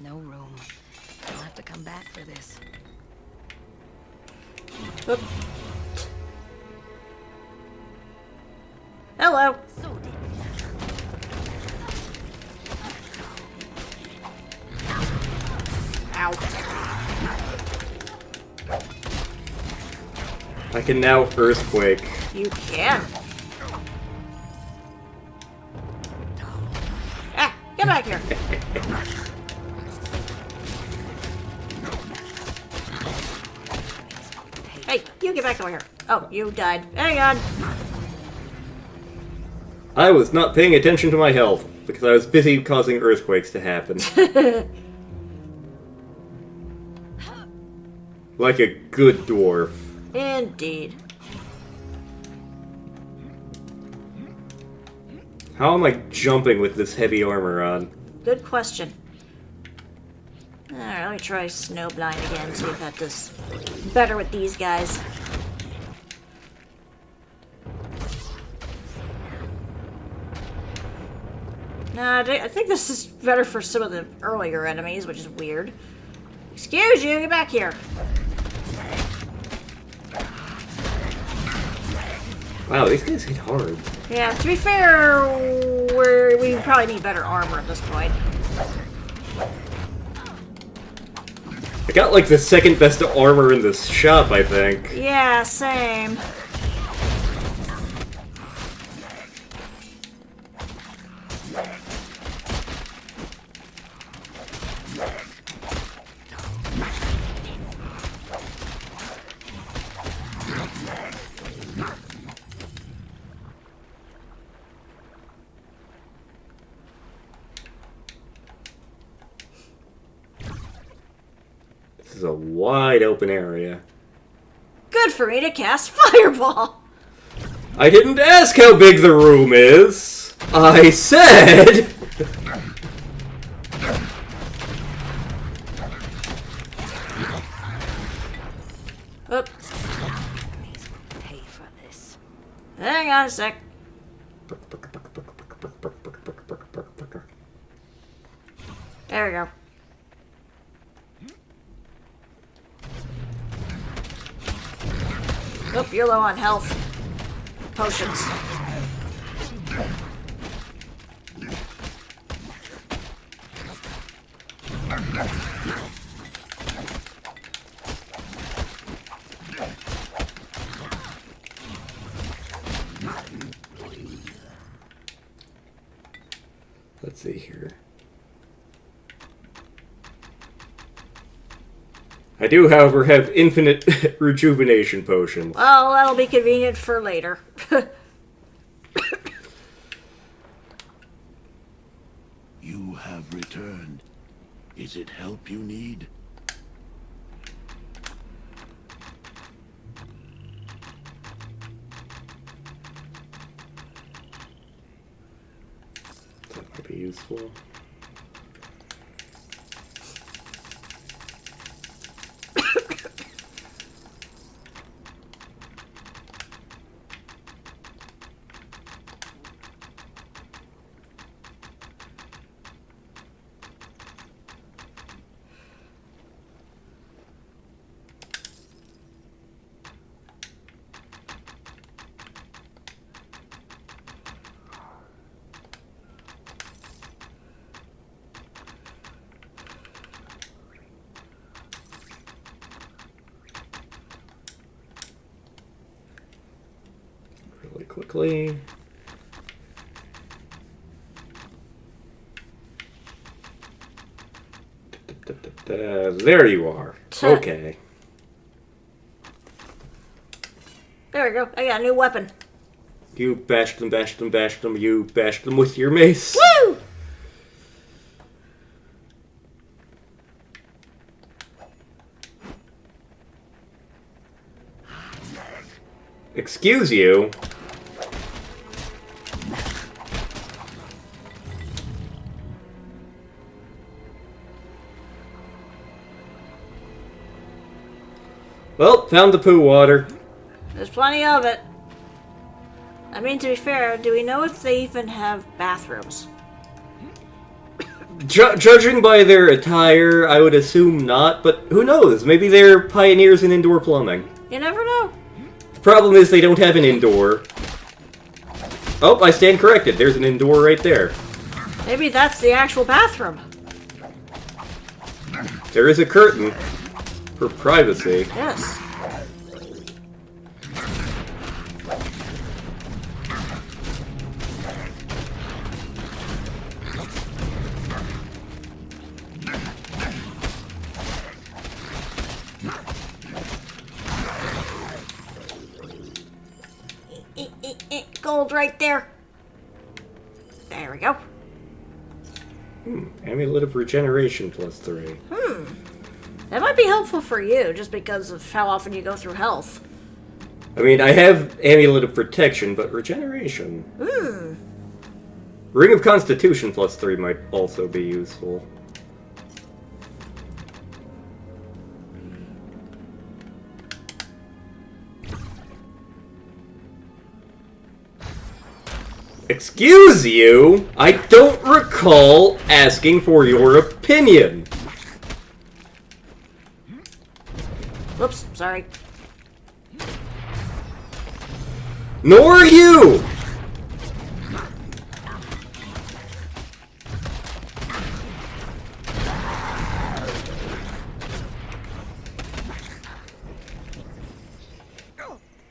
No room. I'll have to come back for this. Oop. Hello. Ow. I can now earthquake. You can. Ah, get back here. Hey, you get back over here. Oh, you died. Hang on. I was not paying attention to my health because I was busy causing earthquakes to happen. Like a good dwarf. Indeed. How am I jumping with this heavy armor on? Good question. Alright, let me try Snowblind again, see if that does better with these guys. Nah, I think this is better for some of the earlier enemies, which is weird. Excuse you, get back here. Wow, these guys hit hard. Yeah, to be fair, we probably need better armor at this point. I got like the second best armor in this shop, I think. Yeah, same. This is a wide open area. Good for me to cast Fireball! I didn't ask how big the room is. I said... Oop. Pay for this. Hang on a sec. There we go. Oop, you're low on health. Potions. Let's see here. I do, however, have infinite rejuvenation potions. Well, that'll be convenient for later. You have returned. Is it help you need? That might be useful. Really quickly. There you are. Okay. There we go. I got a new weapon. You bashed them, bashed them, bashed them. You bashed them with your mace. Woo! Excuse you. Well, found the poo water. There's plenty of it. I mean, to be fair, do we know if they even have bathrooms? Judging by their attire, I would assume not, but who knows? Maybe they're pioneers in indoor plumbing. You never know. The problem is they don't have an indoor. Oh, I stand corrected. There's an indoor right there. Maybe that's the actual bathroom. There is a curtain for privacy. Yes. Gold right there. There we go. Amulet of Regeneration +3. That might be helpful for you, just because of how often you go through health. I mean, I have Amulet of Protection, but Regeneration. Ring of Constitution +3 might also be useful. Excuse you? I don't recall asking for your opinion. Whoops, sorry. Nor you!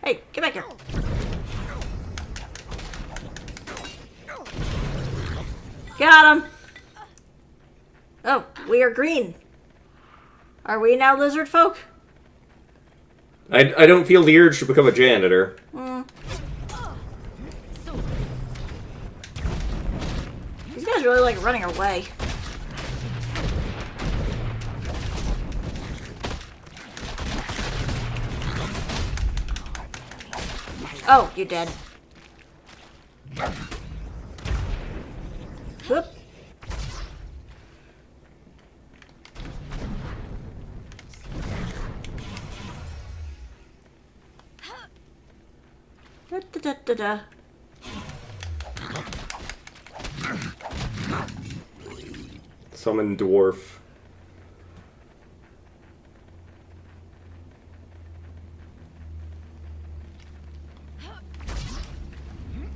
Hey, get back here. Got him. Oh, we are green. Are we now lizard folk? I don't feel the urge to become a janitor. These guys really like running away. Oh, you dead. Whoop. Da-da-da-da-da. Summon dwarf.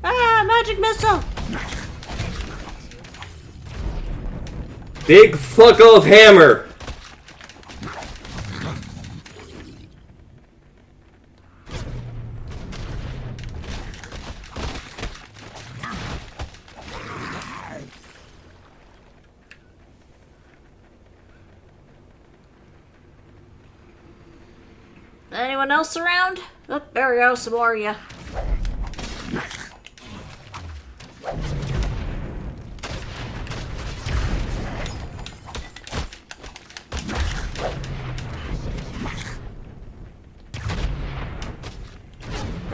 Ah, magic missile! Big fuck off hammer! Anyone else around? Oh, there we go, some more of you.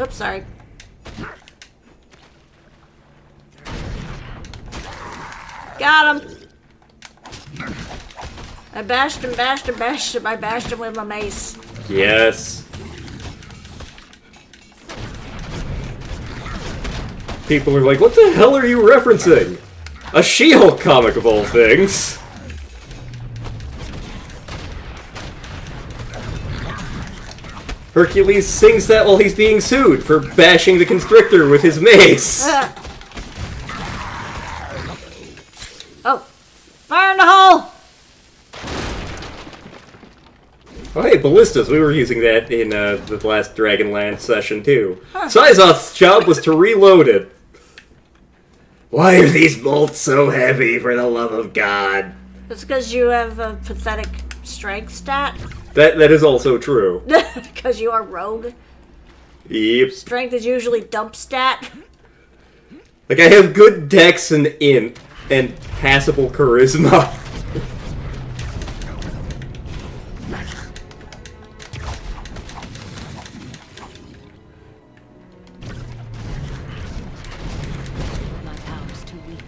Oops, sorry. Got him! I bashed him. I bashed him with my mace. Yes. People are like, what the hell are you referencing? A She-Hulk comic of all things. Hercules sings that while he's being sued for bashing the Constrictor with his mace. Oh, fire in the hole! Oh hey, ballistas, we were using that in the last Dragonland session too. Sizoth's job was to reload it. Why are these bolts so heavy, for the love of God? It's because you have a pathetic strength stat. That is also true. Because you are rogue. Yep. Strength is usually dump stat. Like, I have good dex and int, and passable charisma. My power's too weak.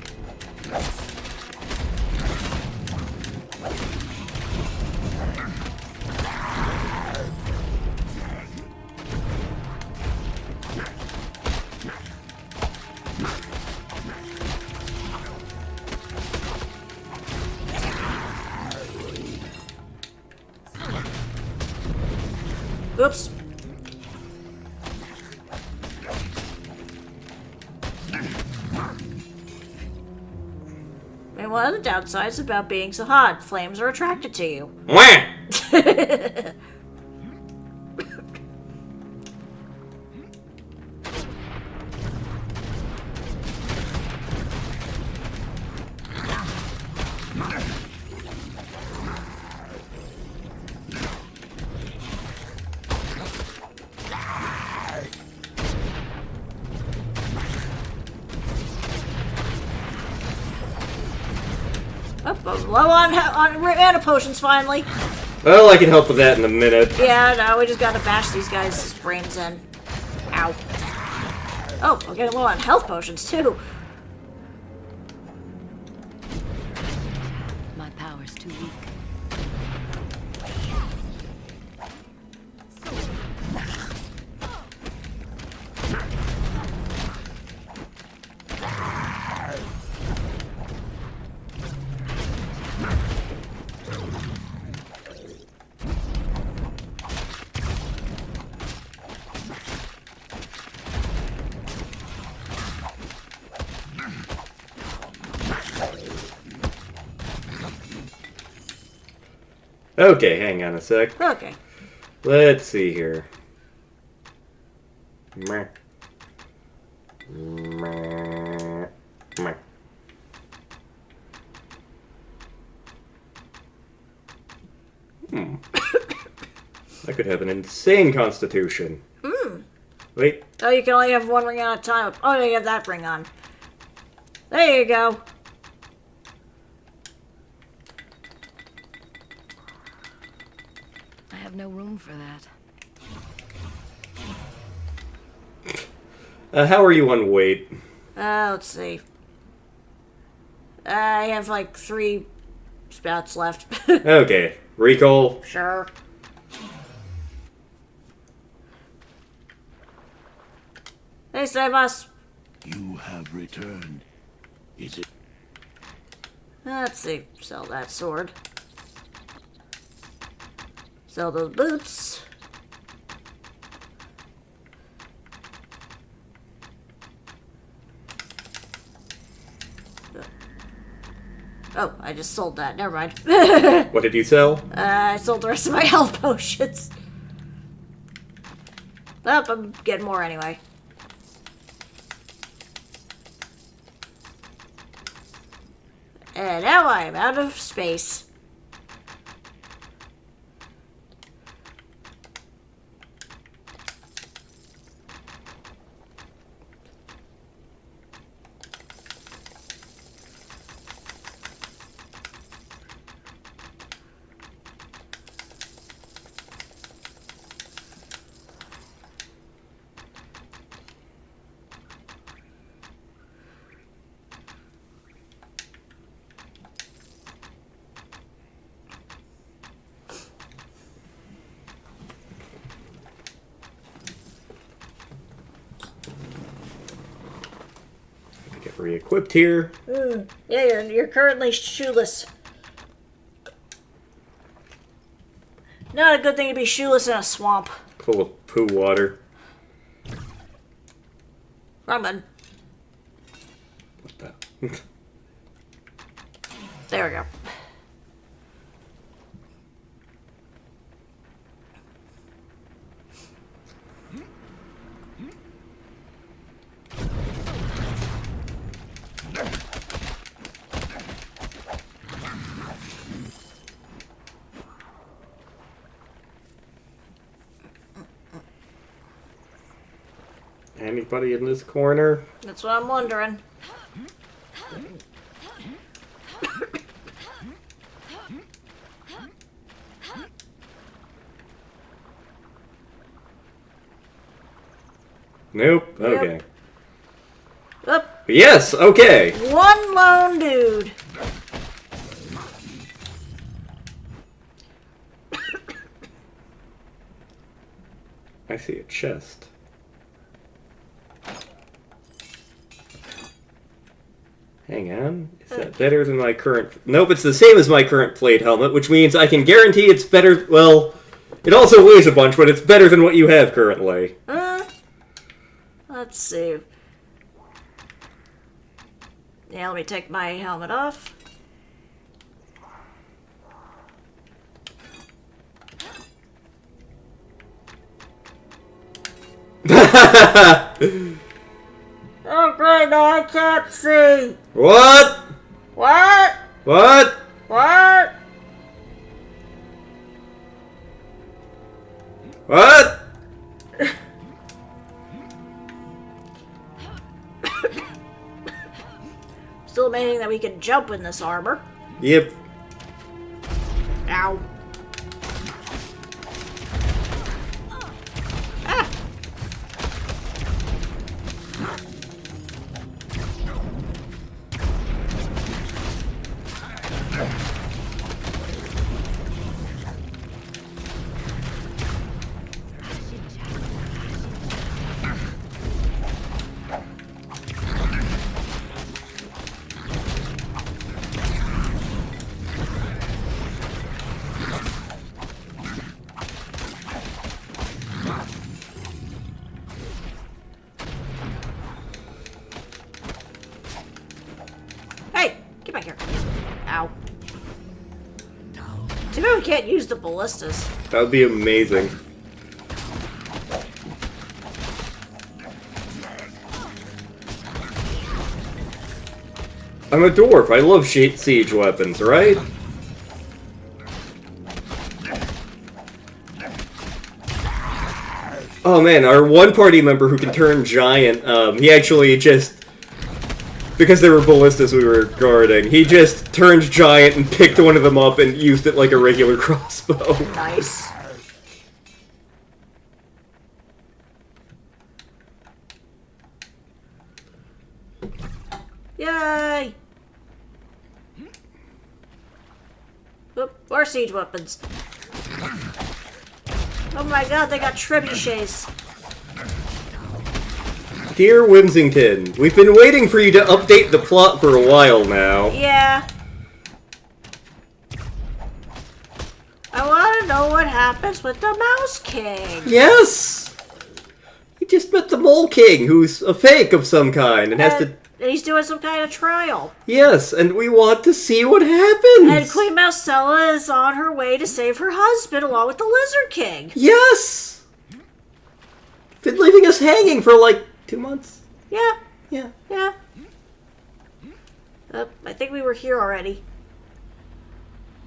Oops. And one of the downsides about being so hot, flames are attracted to you. Wah! Oh, I'm low on mana potions finally. Well, I can help with that in a minute. Yeah, no, we just gotta bash these guys' brains in. Ow. Oh, I'm getting low on health potions too. My power's too weak. Okay, hang on a sec. Okay. Let's see here. Meh. Meh. Meh. I could have an insane constitution. Wait. Oh, you can only have one ring at a time. Oh, you have that ring on. There you go. I have no room for that. How are you on weight? Let's see. I have like 3 spouts left. Okay. Recall. Sure. Hey, save us. You have returned. Is it? Let's see. Sell that sword. Sell those boots. Oh, I just sold that. Never mind. What did you sell? I sold the rest of my health potions. Oh, I'm getting more anyway. And now I'm out of space. re-equipped here. Yeah, you're currently shoeless. Not a good thing to be shoeless in a swamp. Full of poo water. Wrong button. What the? There we go. Anybody in this corner? That's what I'm wondering. Nope. Okay. Oop. Yes. Okay. One lone dude. I see a chest. Hang on. Is that better than my current... Nope, it's the same as my current plate helmet, which means I can guarantee it's better... Well, it also weighs a bunch, but it's better than what you have currently. Let's see. Yeah, let me take my helmet off. Oh great, no I can't see! What? What? What? What? What? Still amazing that we can jump in this armor. Yep. Ow. Ah. Hey, get back here. Ow. Too bad we can't use the ballistas. That would be amazing. I'm a dwarf. I love siege weapons, right? Oh man, our one party member who can turn giant, he actually just... Because there were ballistas we were guarding, he just turned giant and picked one of them up and used it like a regular crossbow. Nice. Yay! Oop, more siege weapons. Oh my god, they got trebuchets. Dear Whimsington, we've been waiting for you to update the plot for a while now. Yeah. I want to know what happens with the Mouse King. Yes! We just met the Mole King, who's a fake of some kind, and has to... And he's doing some kind of trial. Yes, and we want to see what happens! And Queen Mousella is on her way to save her husband along with the Lizard King. Yes! Been leaving us hanging for like 2 months. Yeah. Yeah. Yeah. I think we were here already.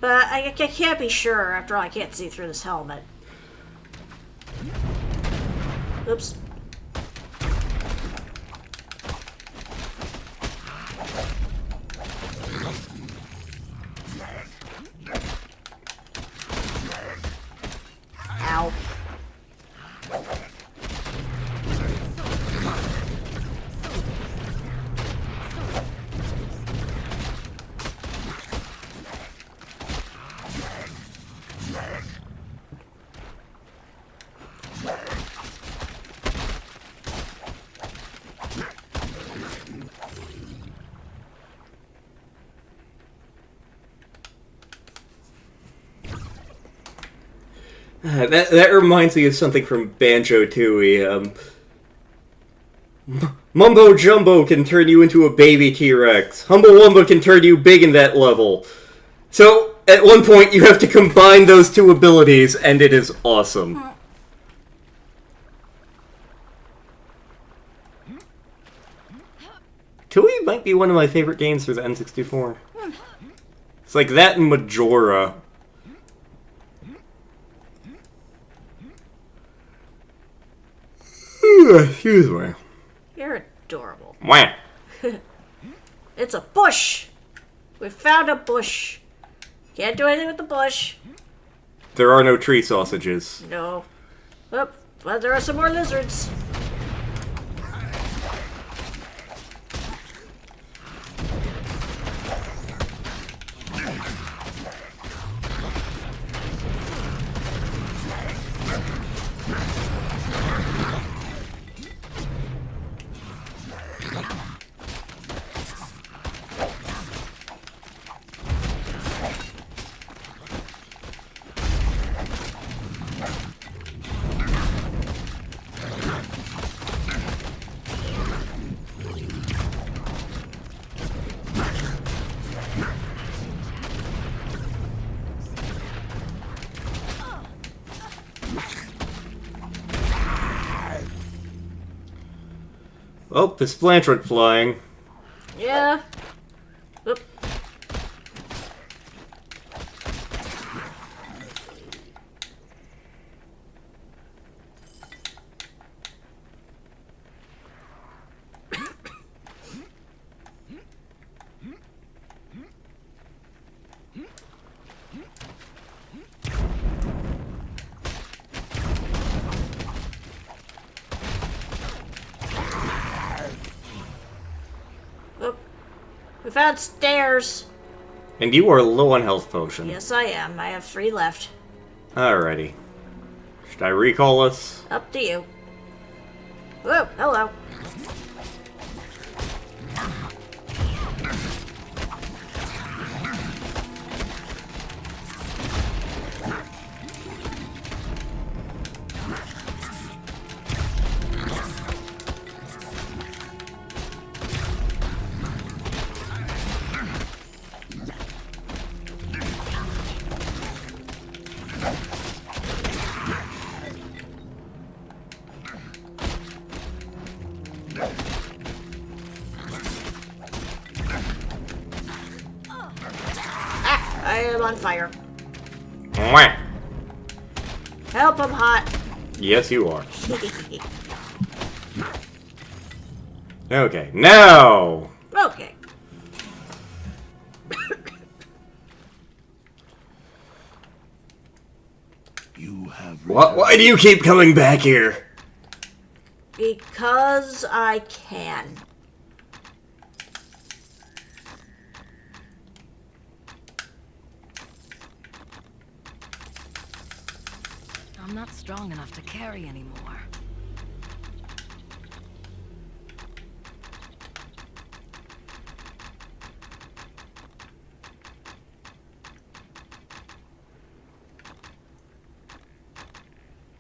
But I can't be sure. After all, I can't see through this helmet. Oops. Ow. That reminds me of something from Banjo-Tooie. Mumbo Jumbo can turn you into a baby T-Rex. Humble Wumba can turn you big in that level. So, at one point, you have to combine those two abilities, and it is awesome. Tooie might be one of my favorite games for the N64. It's like that and Majora. Excuse me. You're adorable. Wah. It's a bush! We found a bush. Can't do anything with the bush. There are no tree sausages. No. Oh, but there are some more lizards. Oh, this Blanche went flying. Yeah. Oop. We found stairs. And you are low on health potion. Yes, I am. I have 3 left. Alrighty. Should I recall us? Up to you. Whoa, hello. I am on fire. Mwah. Help, I'm hot. Yes, you are. Okay, now! Okay. You have Why do you keep coming back here? Because I can. I'm not strong enough to carry anymore.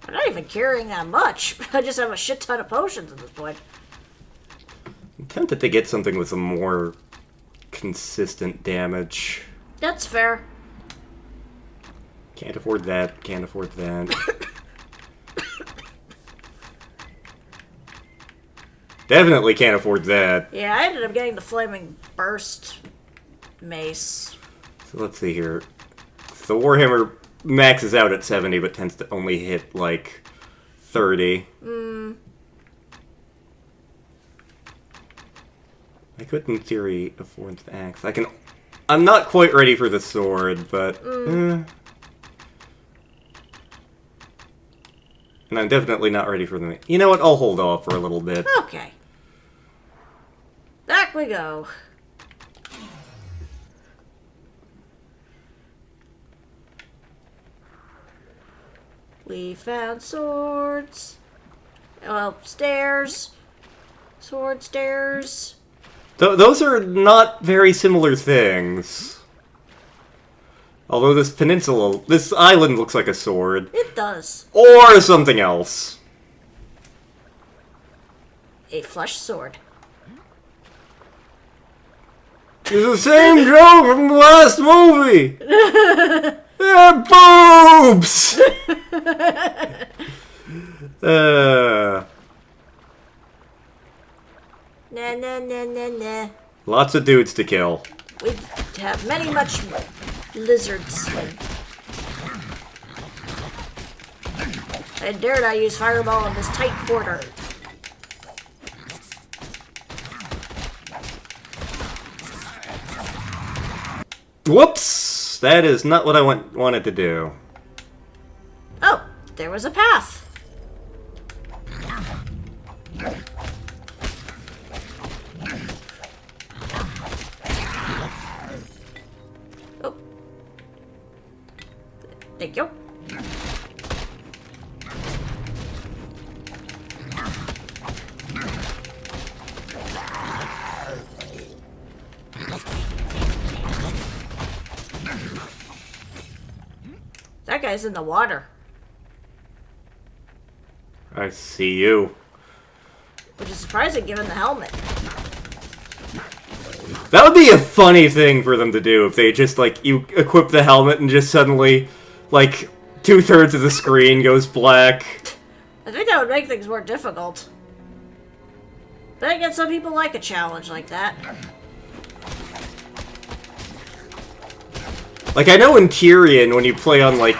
I'm not even carrying that much. I just have a shit ton of potions at this point. I'm tempted to get something with some more consistent damage. That's fair. Can't afford that, can't afford that. Definitely can't afford that. Yeah, I ended up getting the Flaming Burst mace. So let's see here. The Warhammer maxes out at 70, but tends to only hit, like, 30. I could, in theory, afford the axe. I'm not quite ready for the sword, but... And I'm definitely not ready for the... You know what? I'll hold off for a little bit. Okay. Back we go. We found swords. Well, stairs. Sword stairs. Those are not very similar things. Although this island looks like a sword. It does. Or something else. A flush sword. It's the same joke from the last movie! Yeah, boobs! Nah, nah, nah, nah, nah. Lots of dudes to kill. We have many much lizards. I dared I use fireball in this tight quarter. Whoops! That is not what I wanted to do. Oh, there was a path. Oh. Thank you. That guy's in the water. I see you. Which is surprising given the helmet. That would be a funny thing for them to do if they just, like, you equip the helmet and just suddenly, like, 2/3 of the screen goes black. I think that would make things more difficult. But I guess some people like a challenge like that. Like, I know in Tyrion, when you play on, like,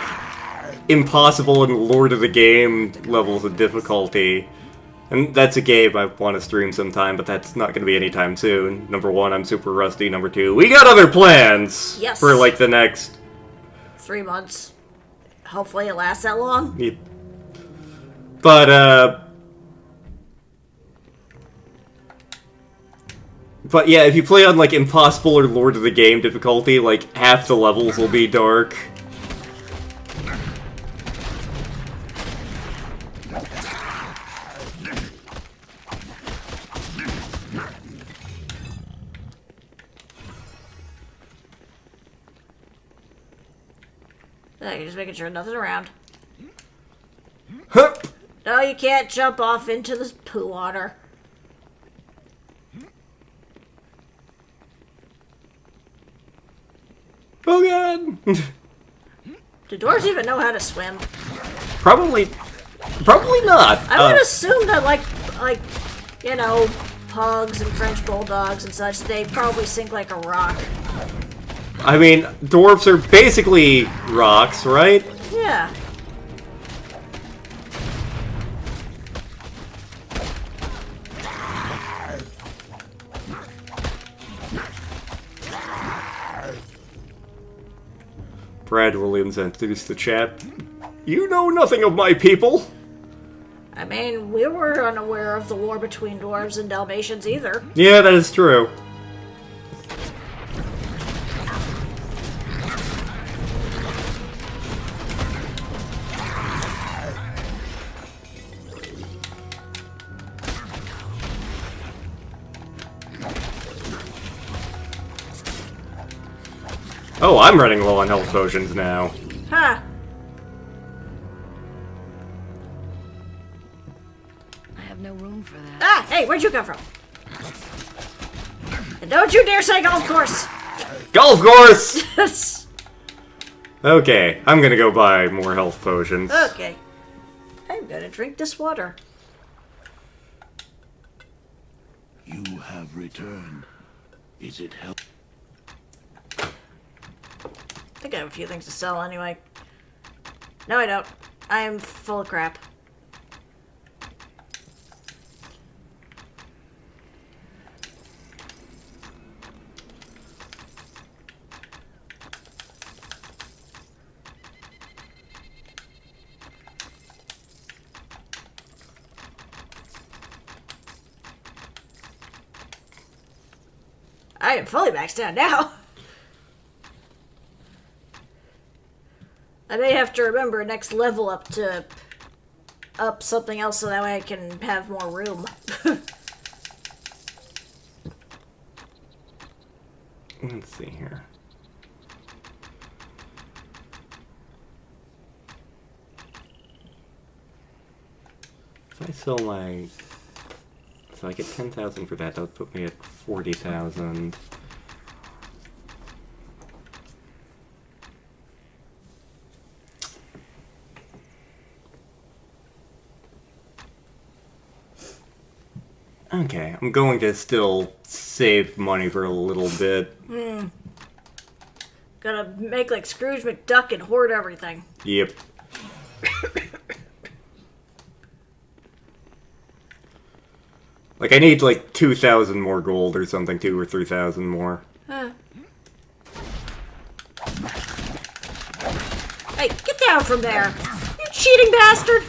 impossible and Lord of the Game levels of difficulty, and that's a game I want to stream sometime, but that's not going to be anytime soon. Number one, I'm super rusty. Number two, we got other plans! Yes. For, like, the next... 3 months. Hopefully it lasts that long. Yeah. But yeah, if you play on, like, Impossible or Lord of the Game difficulty, like, half the levels will be dark. You're just making sure nothing around. Hup! No, you can't jump off into the poo water. Oh god! Do dwarves even know how to swim? Probably not. I would assume that, like, you know, pugs and French bulldogs and such, they probably sink like a rock. I mean, dwarves are basically rocks, right? Yeah. Brad Williams introduced the chat. You know nothing of my people! I mean, we were unaware of the war between dwarves and Dalmatians either. Yeah, that is true. Oh, I'm running low on health potions now. Huh. I have no room for that. Ah, hey, where'd you come from? And don't you dare say golf course! Golf course! Okay, I'm gonna go buy more health potions. Okay. I'm gonna drink this water. You have returned. Is it help? I think I have a few things to sell anyway. No, I don't. I am full of crap. I am fully maxed out now. I may have to remember next level up to up something else so that way I can have more room. Let's see here. If I sell my... So I get 10,000 for that, that would put me at 40,000. Okay, I'm going to still save money for a little bit. Gotta make like Scrooge McDuck and hoard everything. Yep. Like, I need like 2,000 more gold or something, 2 or 3,000 more. Hey, get down from there! You cheating bastard!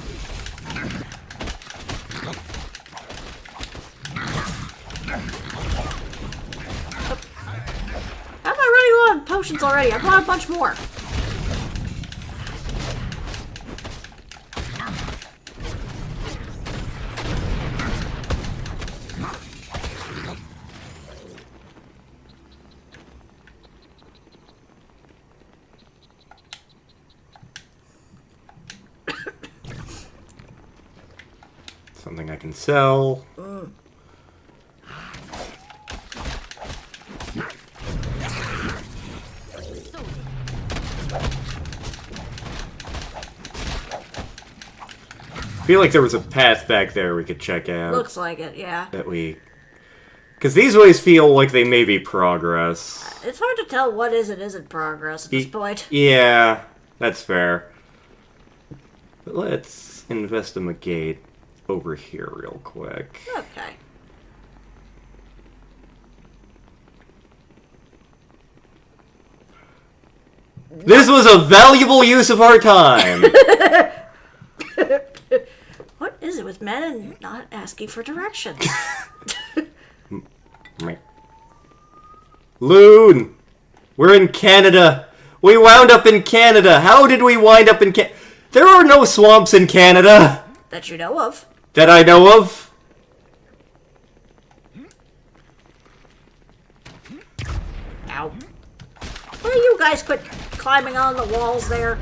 How am I running low on potions already? I brought a bunch more. Something I can sell. I feel like there was a path back there we could check out. Looks like it, yeah. That we... Because these ways feel like they may be progress. It's hard to tell what is and isn't progress at this point. Yeah, that's fair. But let's investigate over here real quick. Okay. This was a valuable use of our time! What is it with men and not asking for directions? Loon! We're in Canada! We wound up in Canada! How did we wind up in Canada? There are no swamps in Canada! That you know of. That I know of? Ow. Will you guys quit climbing on the walls there?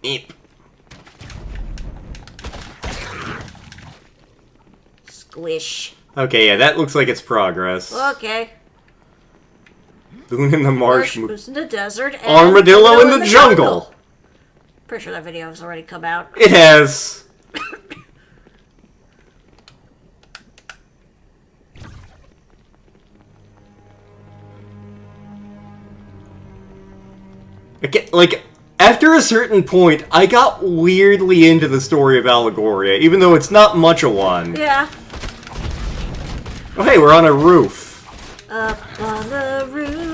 Eep. Squish. Okay, yeah, that looks like it's progress. Okay. Loon in the marsh. Moose in the desert. And Armadillo in the jungle. Pretty sure that video has already come out. It has. Again, like, after a certain point, I got weirdly into the story of Allegoria, even though it's not much of one. Yeah. Oh, hey, we're on a roof. Up on the roof.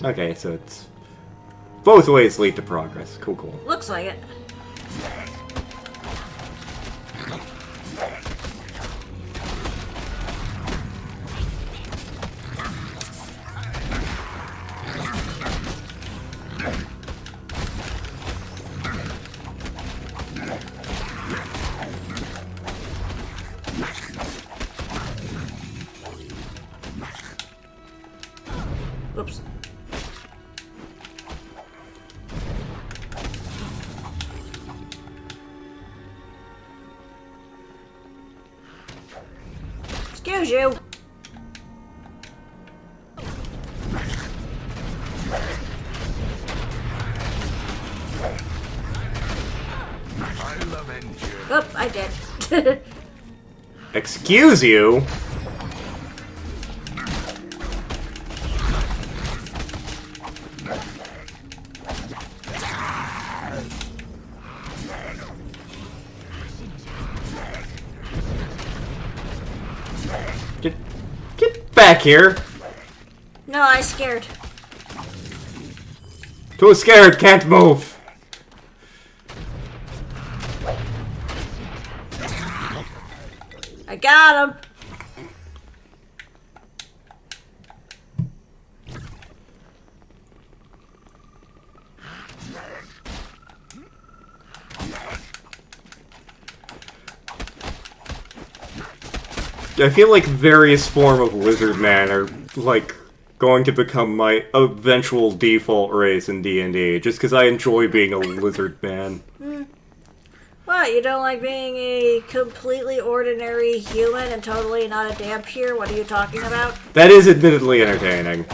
Okay, so it's... both ways lead to progress. Cool, cool. Looks like it. Oops. Excuse you. I love endure. Oop, I did. Excuse you? Get back here. No, I scared. Too scared, can't move. I got him. I feel like various form of lizard man are like going to become my eventual default race in D&D, just because I enjoy being a lizard man. What, you don't like being a completely ordinary human and totally not a Dhampir? What are you talking about? That is admittedly entertaining.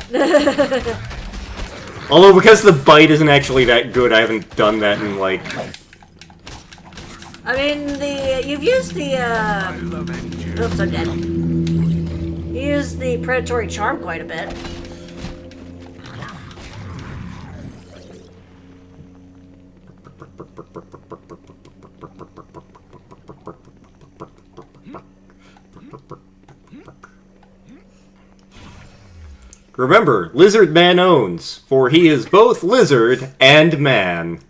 Although, because the bite isn't actually that good, I haven't done that in, like... I mean, you've used the, Oops, I'm dead. You used the predatory charm quite a bit. Remember, Lizard Man owns, for he is both lizard and man.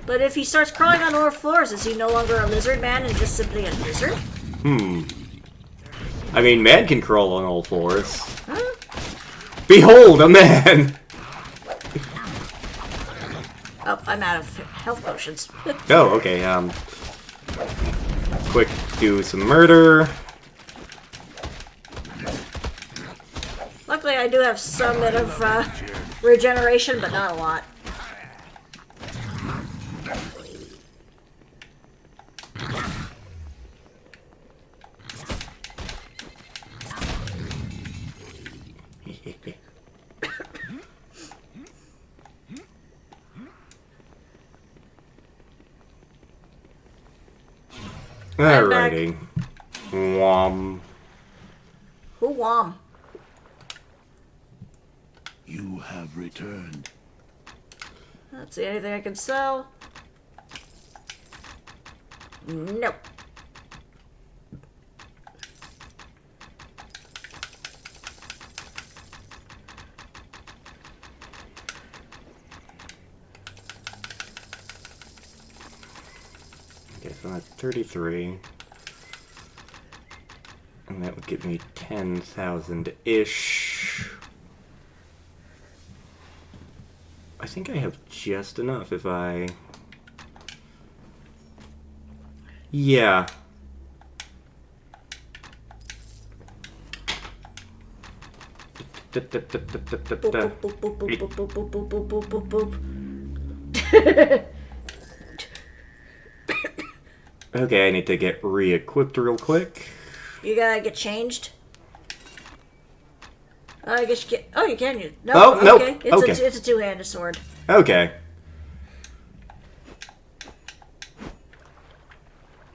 But if he starts crawling on all floors, is he no longer a lizard man and just simply a lizard? I mean, man can crawl on all fours. Huh? Behold, a man! Oh, I'm out of health potions. Oh, okay, quick, do some murder. Luckily, I do have some bit of regeneration, but not a lot. Alrighty. Whom. Who wom? You have returned. Let's see, anything I can sell? Nope. Okay, so that's 33. And that would give me 10,000-ish. I think I have just enough if I... Yeah. Boop, boop, boop, boop, boop, boop, boop, boop, boop, boop, boop, boop. Okay, I need to get re-equipped real quick. You gotta get changed. I guess you can. Oh, you can use. No, Oh, nope. okay. Okay. It's a two-handed sword. Okay.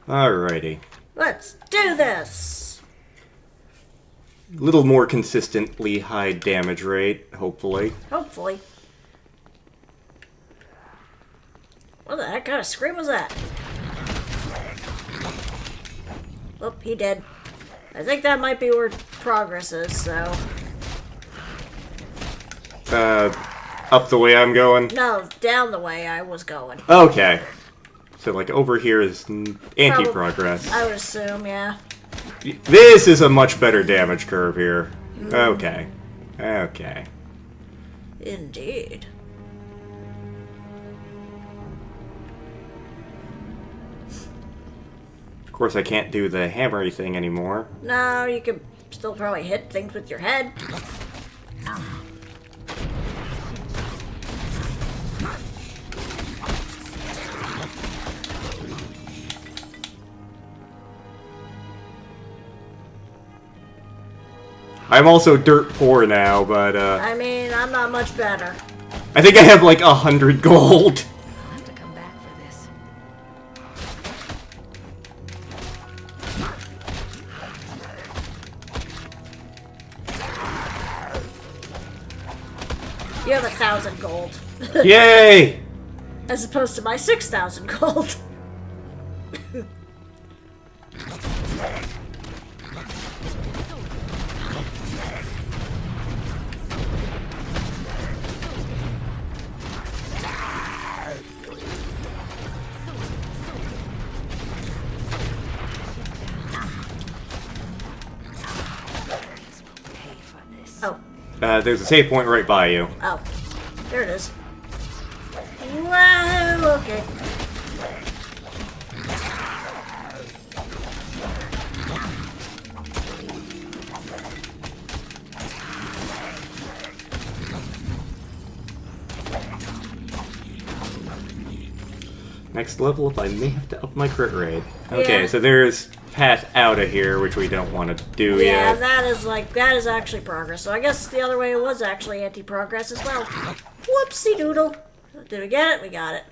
Alrighty. Let's do this. Little more consistently high damage rate, hopefully. Hopefully. What the heck kind of scream was that? Oh, he did. I think that might be where progress is, so... Up the way I'm going? No, down the way I was going. Okay. So, like, over here is anti-progress. I would assume, yeah. This is a much better damage curve here. Okay. Okay. Indeed. Of course, I can't do the hammery thing anymore. No, you can still probably hit things with your head. I'm also dirt poor now, but, I mean, I'm not much better. I think I have, like, 100 gold. I'll have to come back for this. You have 1,000 gold. Yay! As opposed to my 6,000 gold. Pay for this. Oh, There's a save point right by you. oh. There it is. Wow, okay. Next level up, I may have to up my crit rate. Okay, Yeah. so there's path out of here, which we don't want to do Yeah, yet. that is actually progress. So I guess the other way it was actually anti-progress as well. Whoopsie doodle. Did we get it? We got it.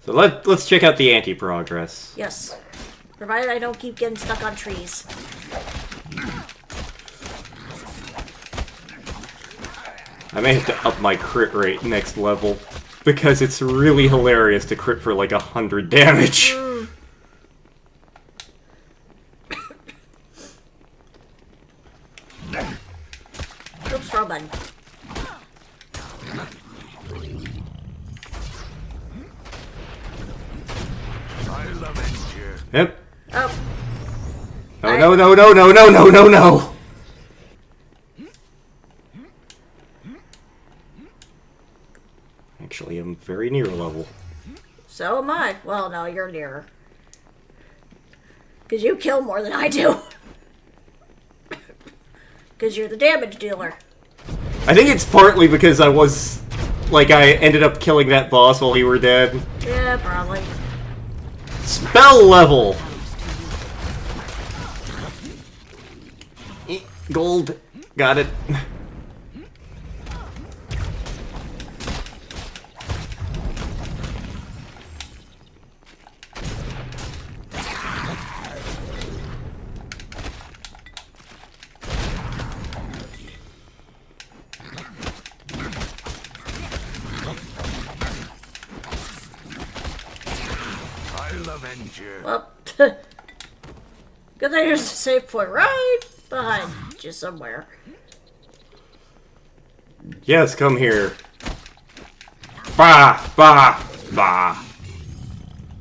So let's check out the anti-progress. Yes. Provided I don't keep getting stuck on trees. I may have to up my crit rate next level, because it's really hilarious to crit for like 100 damage. Oops, wrong button. I lament you. Yep. Oh, Oh no no no no no no no no! Actually, I'm very near level. so am I. Well, no, you're nearer. Because you kill more than I do. Because you're the damage dealer. I think it's partly because I ended up killing that boss while you were dead. Yeah, probably. Spell level! Gold. Got it. I lament you. Well, good thing there's a safe point right behind you somewhere. Yes, come here. Bah! Bah! Bah!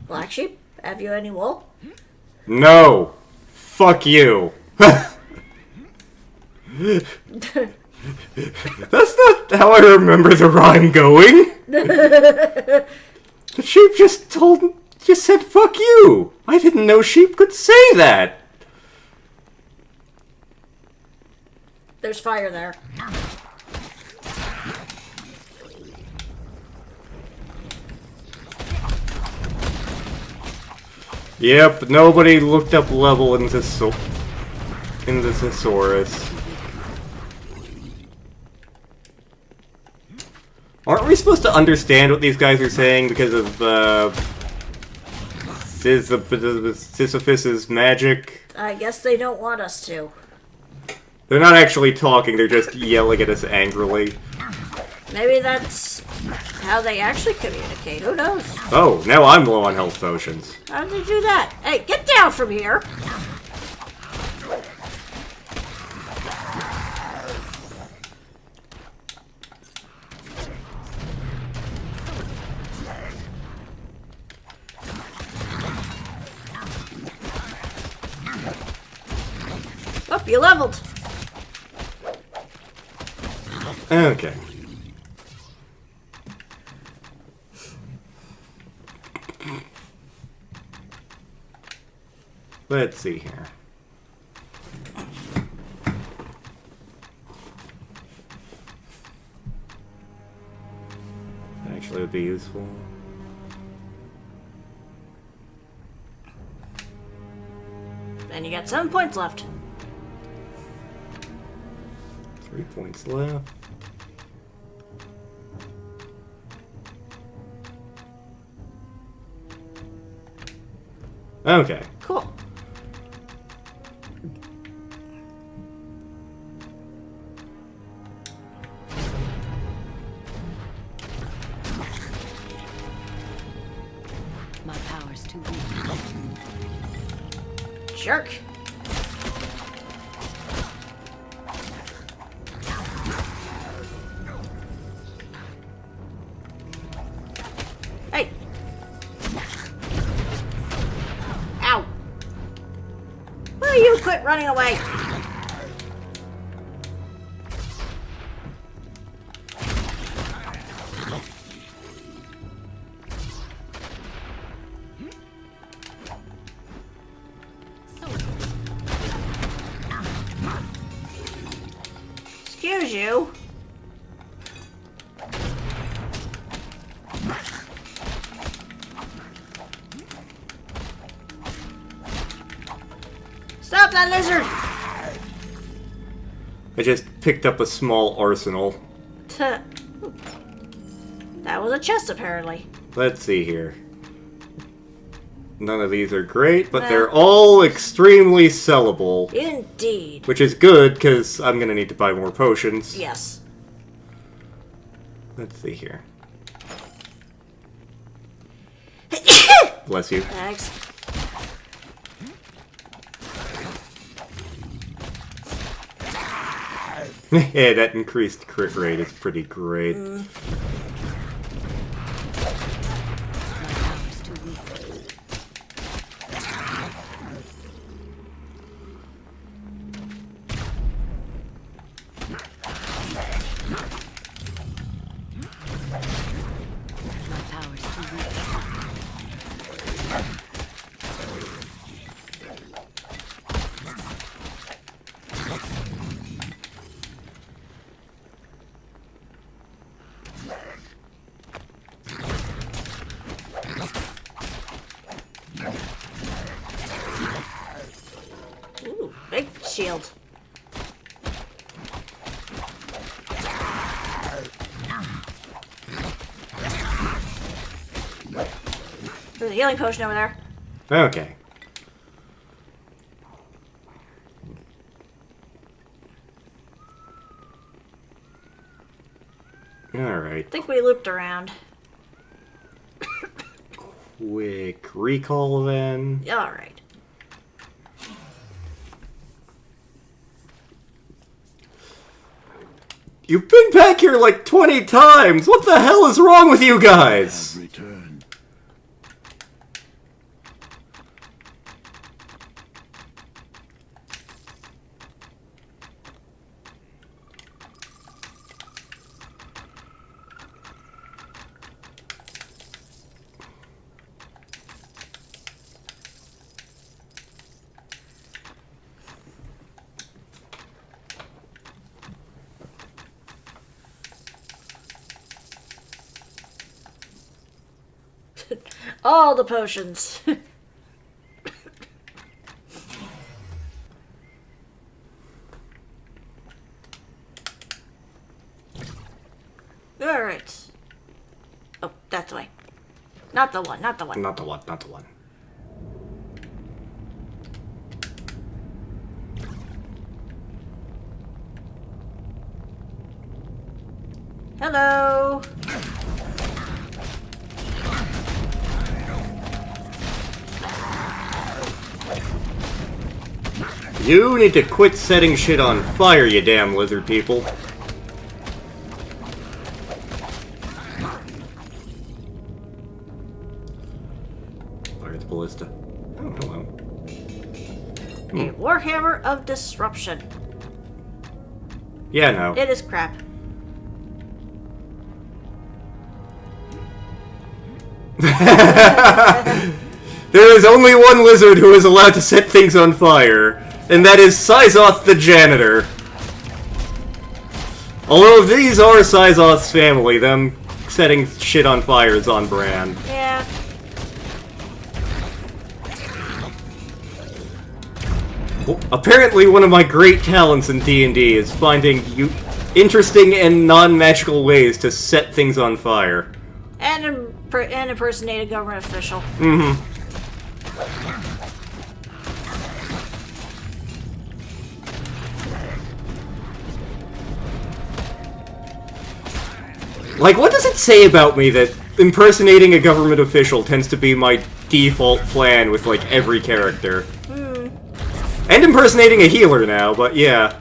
Black sheep, have you any wool? No! Fuck you! That's not how I remember the rhyme going! The sheep just said fuck you! I didn't know sheep could say that! There's fire there. Yep, nobody looked up level in the thesaurus. Aren't we supposed to understand what these guys are saying because of Sisyphus's magic? I guess they don't want us to. They're not actually talking, they're just yelling at us angrily. Maybe that's how they actually communicate. Who knows? Oh, now I'm low on health potions. How did they do that? Hey, get down from here! Oh, you leveled. Okay. Let's see here. Actually would be useful. And you got 7 points left. 3 points left. Okay. Cool. My power's too weak. Jerk. Hey. Ow. Will you quit running away? Excuse you. that lizard! I just picked up a small arsenal. Tuh. That was a chest, apparently. Let's see here. None of these are great, but Nah. they're all extremely sellable. Indeed. Which is good, because I'm gonna need to buy more potions. Yes. Let's see here. Bless you. Thanks. Yeah, that increased crit rate is pretty great. My power's too weak. My power's too weak. Ooh, big shield. There's a healing potion over there. Okay. Alright. I think we looped around. Quick recall then. Alright. You've been back here like 20 times! What the hell is wrong with you guys? Return. All the potions. Alright. Oh, that's the way. Not the one, not the one. Not the one, not the one. Hello. You need to quit setting shit on fire, you damn lizard people. Fire the ballista. Oh, hello. A Warhammer of Disruption. Yeah, no. It is crap. There is only one lizard who is allowed to set things on fire, and that is Sizoth the janitor. Although if these are Sizoth's family, them setting shit on fire is on brand. Yeah. Apparently one of my great talents in D&D is finding interesting and non-magical ways to set things on fire. And impersonate a government official. Mm-hmm. Like, what does it say about me that impersonating a government official tends to be my default plan with, like, every character? And impersonating a healer now, but yeah.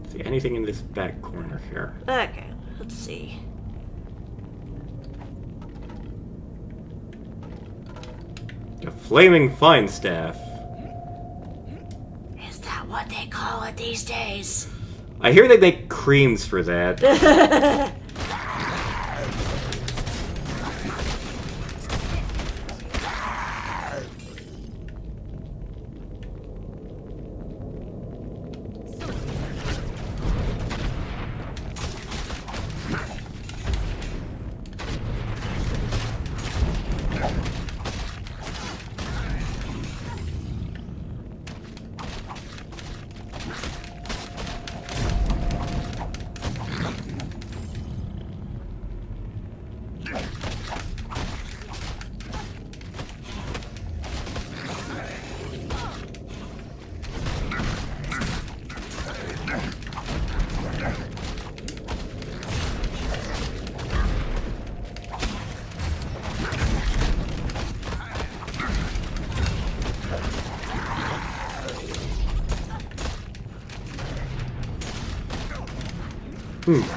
See anything in this back corner here? Okay, let's see. A flaming fine staff. Is that what they call it these days? I hear they make creams for that.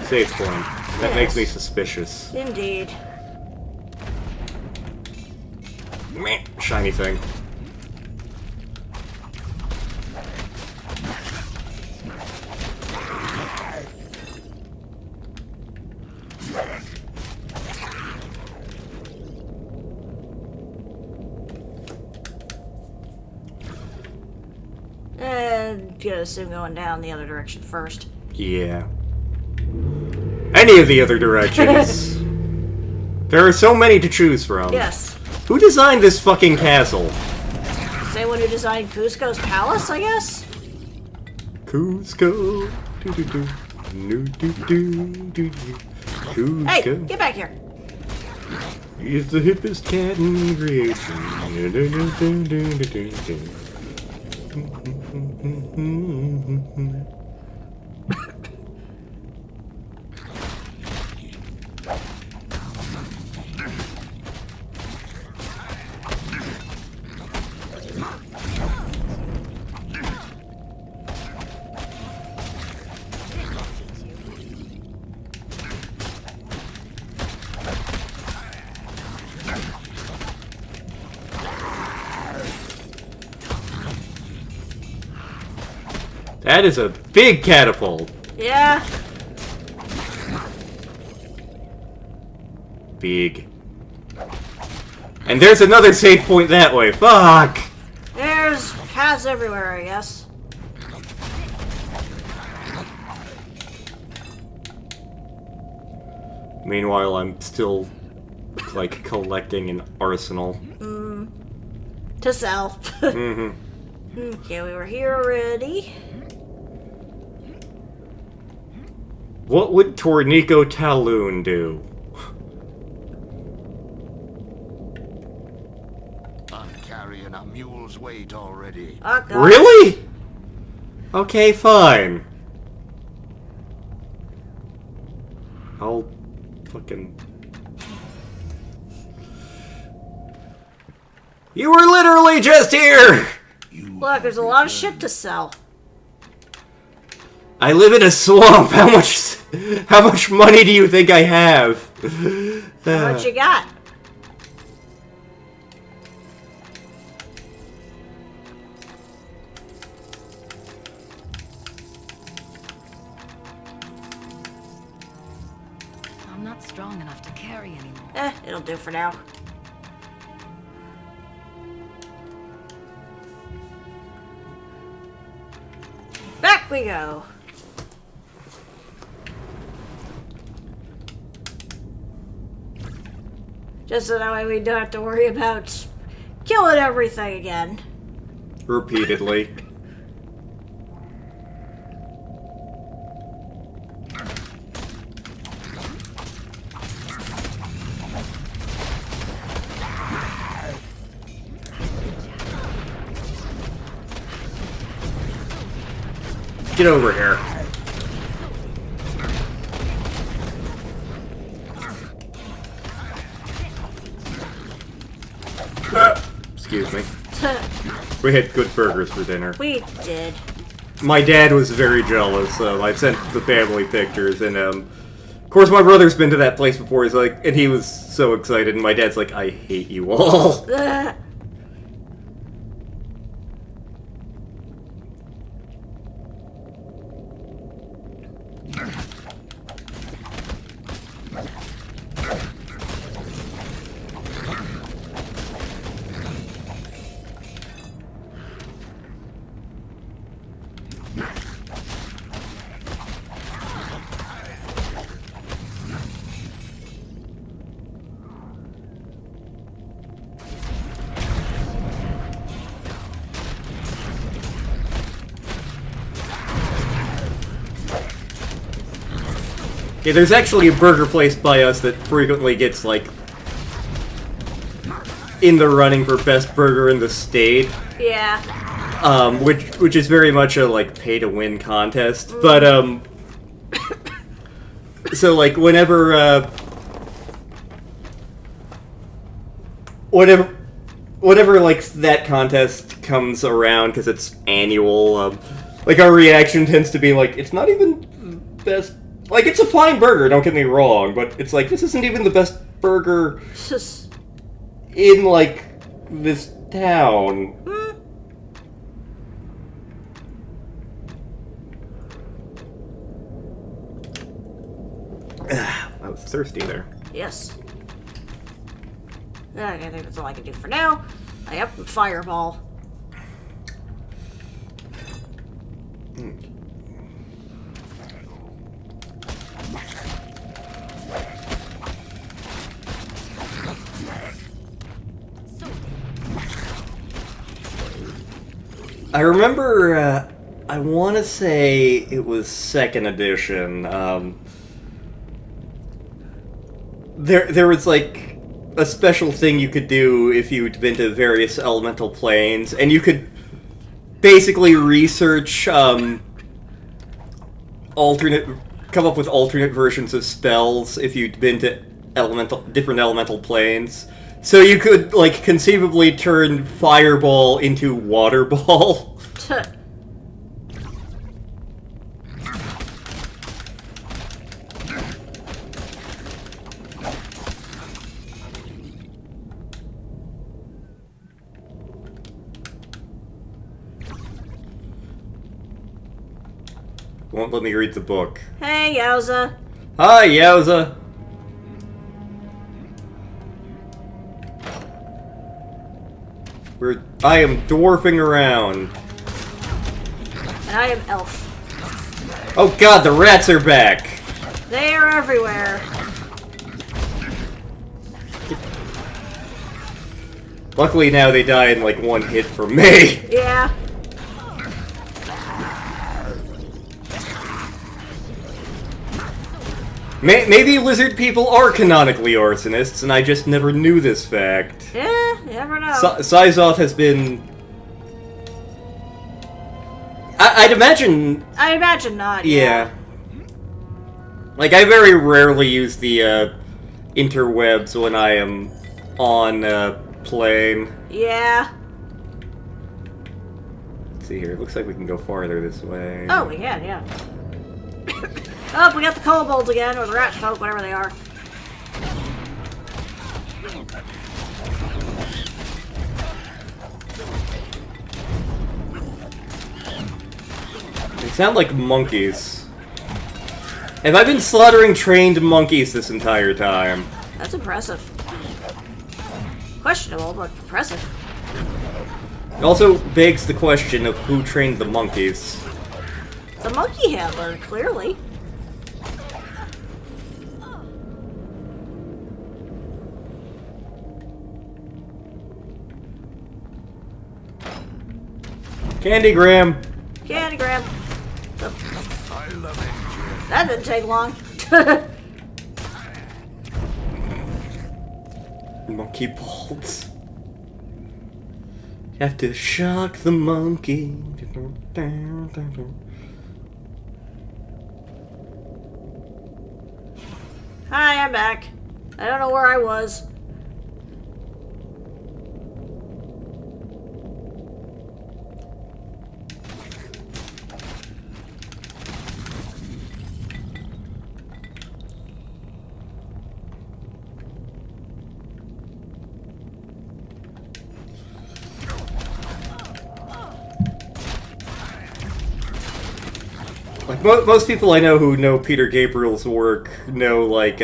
Save coin. That Yes. makes me suspicious. Indeed. Meh, shiny thing. And gonna assume going down the other direction first. Yeah. Any of the other directions. There are so many to choose from. Yes. Who designed this fucking castle? Same one who designed Cusco's palace, I guess? Cusco. Do-do-do. No-do-do-do-do. Cusco. Hey, get back here. He's the hippest cat in creation. Do-do-do-do-do-do-do. That is a big catapult. Yeah. Big. And there's another save point that way. Fuck! There's paths everywhere, I guess. Meanwhile, I'm still, like, collecting an arsenal. To sell. Okay, we were here already. What would Tornico Talon do? I'm carrying a mule's weight already. Oh, God. Really? Okay, fine. I'll fucking... You were literally just here! Look, there's a lot of shit to sell. I live in a swamp. How much money do you think I have? How much you got? I'm not strong enough to carry anymore. It'll do for now. Back we go. Just so that way we don't have to worry about killing everything again. Repeatedly. Get over here. Excuse me. We had good burgers for dinner. We did. My dad was very jealous. I sent the family pictures, and of course my brother's been to that place before. He's like, and he was so excited, and my dad's like, I hate you all. Yeah, there's actually a burger place by us that frequently gets, like, in the running for best burger in the state. Yeah. Which is very much a, like, pay-to-win contest. But, so, like, whenever, like, that contest comes around, because it's annual, like, our reaction tends to be, like, it's not even best Like, it's a fine burger, don't get me wrong, but it's like, this isn't even the best burger in, like, this town. I was thirsty there. Yes. I think that's all I can do for now. Yep, fireball. I remember, I want to say it was 2nd edition. There was, like, a special thing you could do if you'd been to various elemental planes, and you could basically research, come up with alternate versions of spells if you'd been to different elemental planes. So you could, like, conceivably turn Fireball into Water Ball. Won't let me read the book. Hey, Yowza. Hi, Yowza. I am dwarfing around. And I am Elf. Oh god, the rats are back! They are everywhere. Luckily now they die in like one hit from me. Yeah. Maybe lizard people are canonically arsonists, and I just never knew this fact. Yeah, you never know. Syzoth has been... I'd imagine... I imagine not, yeah. Like, I very rarely use the, interwebs when I am on, plane. Yeah. Let's see here, it looks like we can go farther this way. Oh, we can, yeah. Oh, we got the kobolds again, or the rat folk, whatever they are. They sound like monkeys. Have I been slaughtering trained monkeys this entire time? That's impressive. Questionable, but impressive. It also begs the question of who trained the monkeys. The monkey handler, clearly. Candygram! Candygram. I love it. That didn't take long. Monkey bolts. You have to shock the monkey. Hi, I'm back. I don't know where I was. Like, most people I know who know Peter Gabriel's work know, like,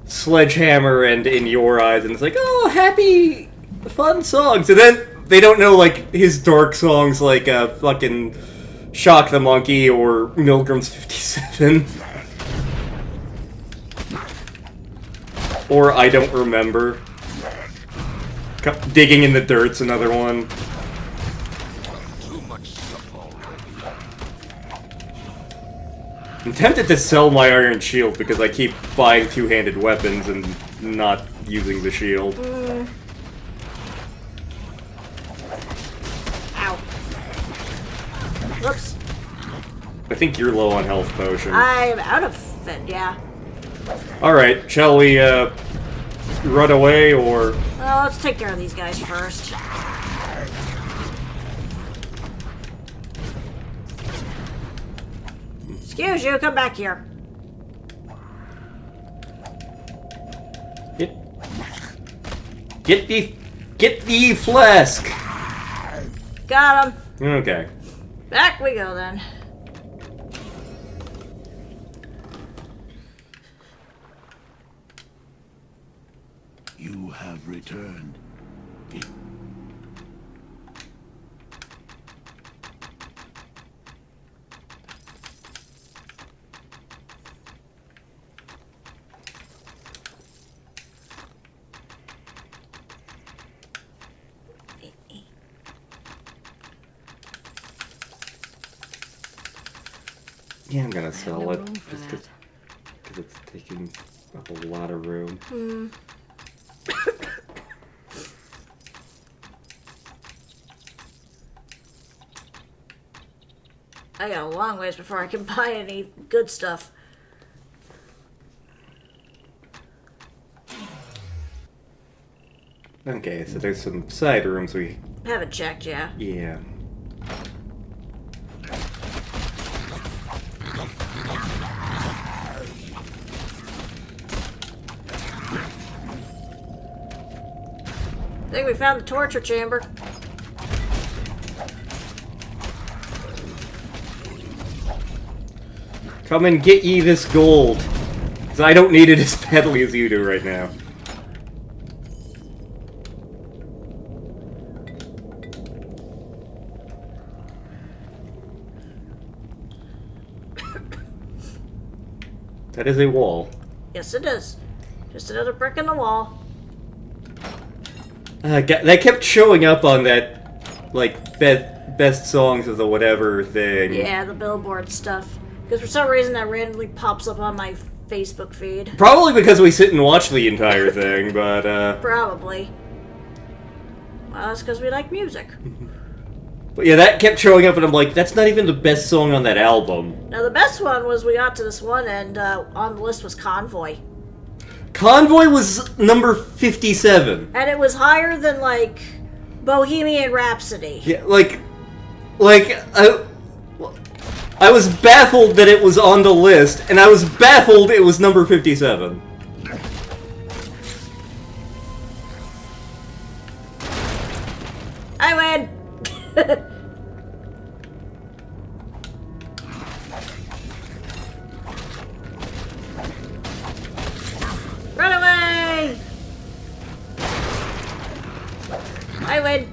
Sledgehammer and In Your Eyes, and it's like, oh, happy, fun songs. And then they don't know, like, his dark songs like, fucking Shock the Monkey or Milgram's 57. Or I Don't Remember. Digging in the Dirt's another one. Too much stuff already. I'm tempted to sell my iron shield because I keep buying two-handed weapons and not using the shield. Ow. Whoops. I think you're low on health potions. I'm out of it, yeah. Alright, shall we, run away, or... Well, let's take care of these guys first. Excuse you, come back here. Get the flask. Got him. Okay. Back we go then. You have returned. Yeah, I'm gonna sell no it room for just that. because it's taking up a lot of room. I got a long ways before I can buy any good stuff. Okay, so there's some side rooms we... Haven't checked, yeah. Yeah. I think we found the torture chamber. Come and get ye this gold. Because I don't need it as badly as you do right now. That is a wall. Yes, it is. Just another brick in the wall. That kept showing up on that, like, best songs of the whatever thing. Yeah, the billboard stuff. Because for some reason that randomly pops up on my Facebook feed. Probably because we sit and watch the entire thing, but, Probably. Well, that's because we like music. But yeah, that kept showing up, and I'm like, that's not even the best song on that album. Now, the best one was we got to this one, and on the list was Convoy. Convoy was number 57. And it was higher than, like, Bohemian Rhapsody. Yeah, I was baffled that it was on the list, and I was baffled it was number 57. I win! Run away! I win!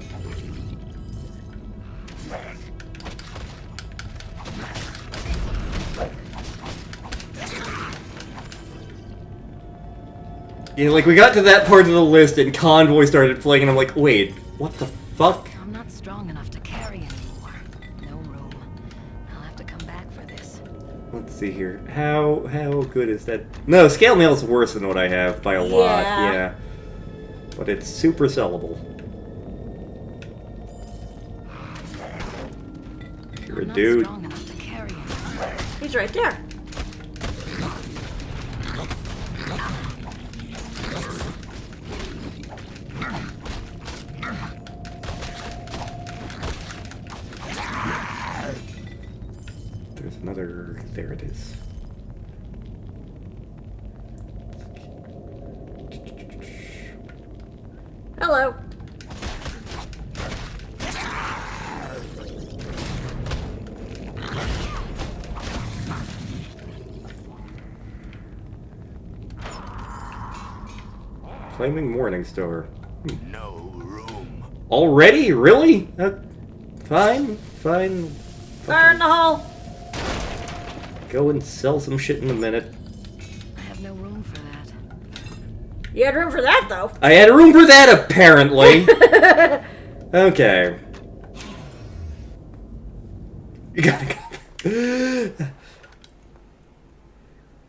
Yeah, like, we got to that part of the list, and Convoy started playing, and I'm like, wait, what the fuck? I'm not strong enough to carry anymore. No room. I'll have to come back for this. Let's see here. How good is that? No, scale mail's worse than what I have by a lot, yeah. But it's super sellable. You're a I'm not dude. strong enough to carry anymore. He's right there. There's another... There it is. Hello. Flaming Morning Star. No room. Already? Really? Fine. Fire in the hole. Go and sell some shit in a minute. I have no room for that. You had room for that, though. I had room for that, apparently. Okay. You gotta go.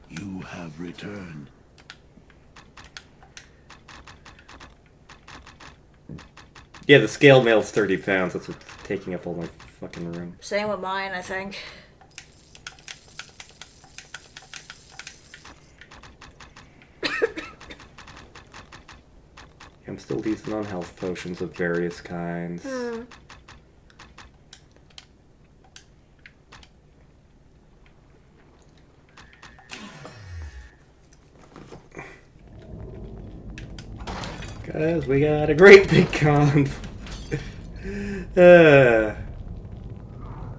You have returned. Yeah, the scale mail's 30 pounds. That's what's taking up all my fucking room. Same with mine, I think. I'm still decent on health potions of various kinds. Because we got a great big convoy. Of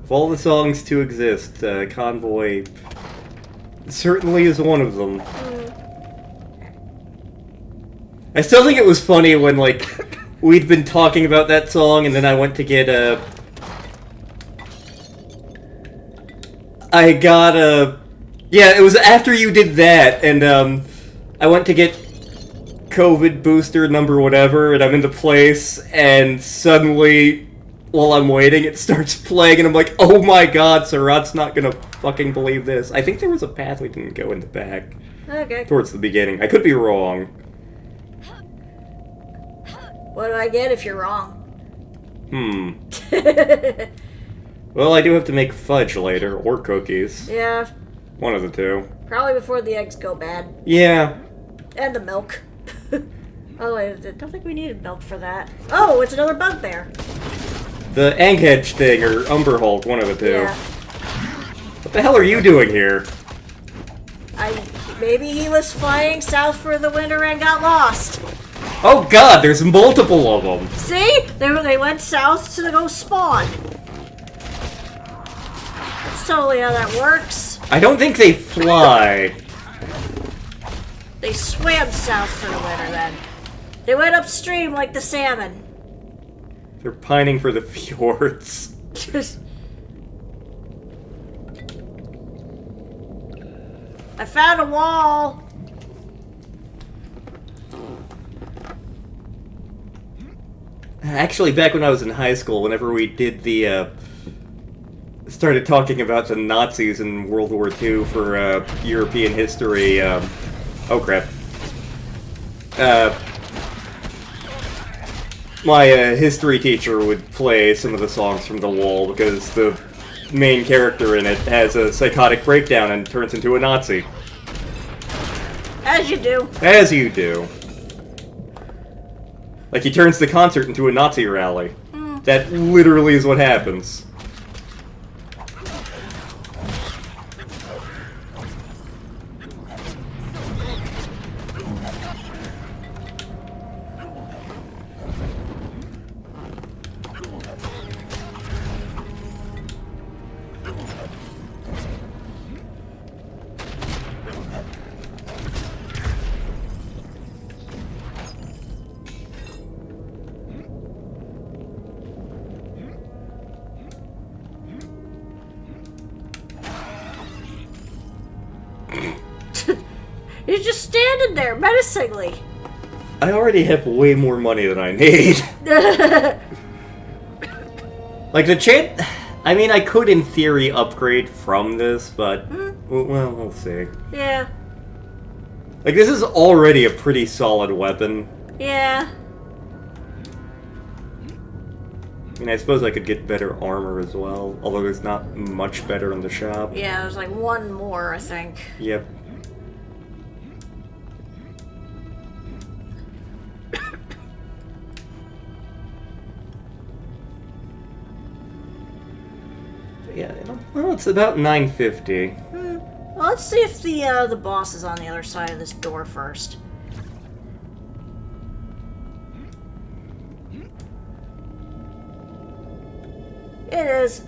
all the songs to exist, Convoy certainly is one of them. I still think it was funny when, like, we'd been talking about that song, and then I went to get a... Yeah, it was after you did that, and, I went to get COVID booster number whatever, and I'm in the place, and suddenly, while I'm waiting, it starts playing, and I'm like, oh my god, Sarat's not gonna fucking believe this. I think there was a path we didn't go in the back. Okay. Towards the beginning. I could be wrong. What do I get if you're wrong? Well, I do have to make fudge later, or cookies. Yeah, One of the two. probably before the eggs go bad. Yeah. And the milk. Oh, I don't think we needed milk for that. Oh, it's another bugbear. The Anghedge thing, or Umberhulk, one of the two. Yeah. What the hell are you doing here? Maybe he was flying south for the winter and got lost. Oh god, there's multiple of them! See? They went south to go spawn. That's totally how that works. I don't think they fly. They swam south for the winter then. They went upstream like the salmon. They're pining for the fjords. I found a wall. Actually, back when I was in high school, whenever we did the, started talking about the Nazis in World War II for, European history, oh crap. My, history teacher would play some of the songs from The Wall because the main character in it has a psychotic breakdown and turns into a Nazi. As you do. As you do. Like, he turns the concert into a Nazi rally. That literally is what happens. You're just standing there menacingly. I already have way more money than I need. Like, the chance... I mean, I could, in theory, upgrade from this, but... Well, we'll see. Yeah. Like, this is already a pretty solid weapon. Yeah. I mean, I suppose I could get better armor as well, although there's not much better in the shop. Yeah, there's like one more, I think. Yep. Yeah, well, it's about 950. Well, let's see if the boss is on the other side of this door first. It is.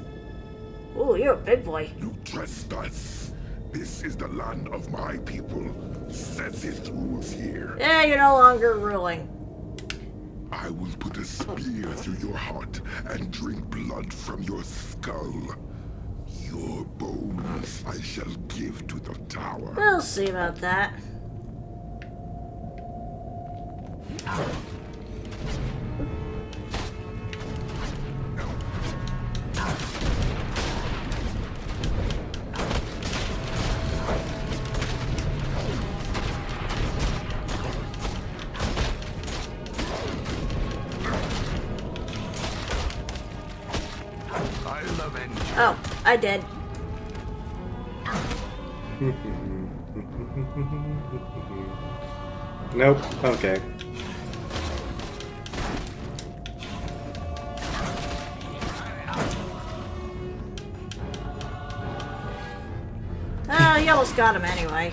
Ooh, you're a big boy. You trespass. This is the land of my people. Sethith rules here. Yeah, you're no longer ruling. I will put a spear through your heart and drink blood from your skull. Your bones I shall give to the tower. We'll see about that. I'll avenge you. Oh, I did. Nope. Okay. Oh, you almost got him anyway.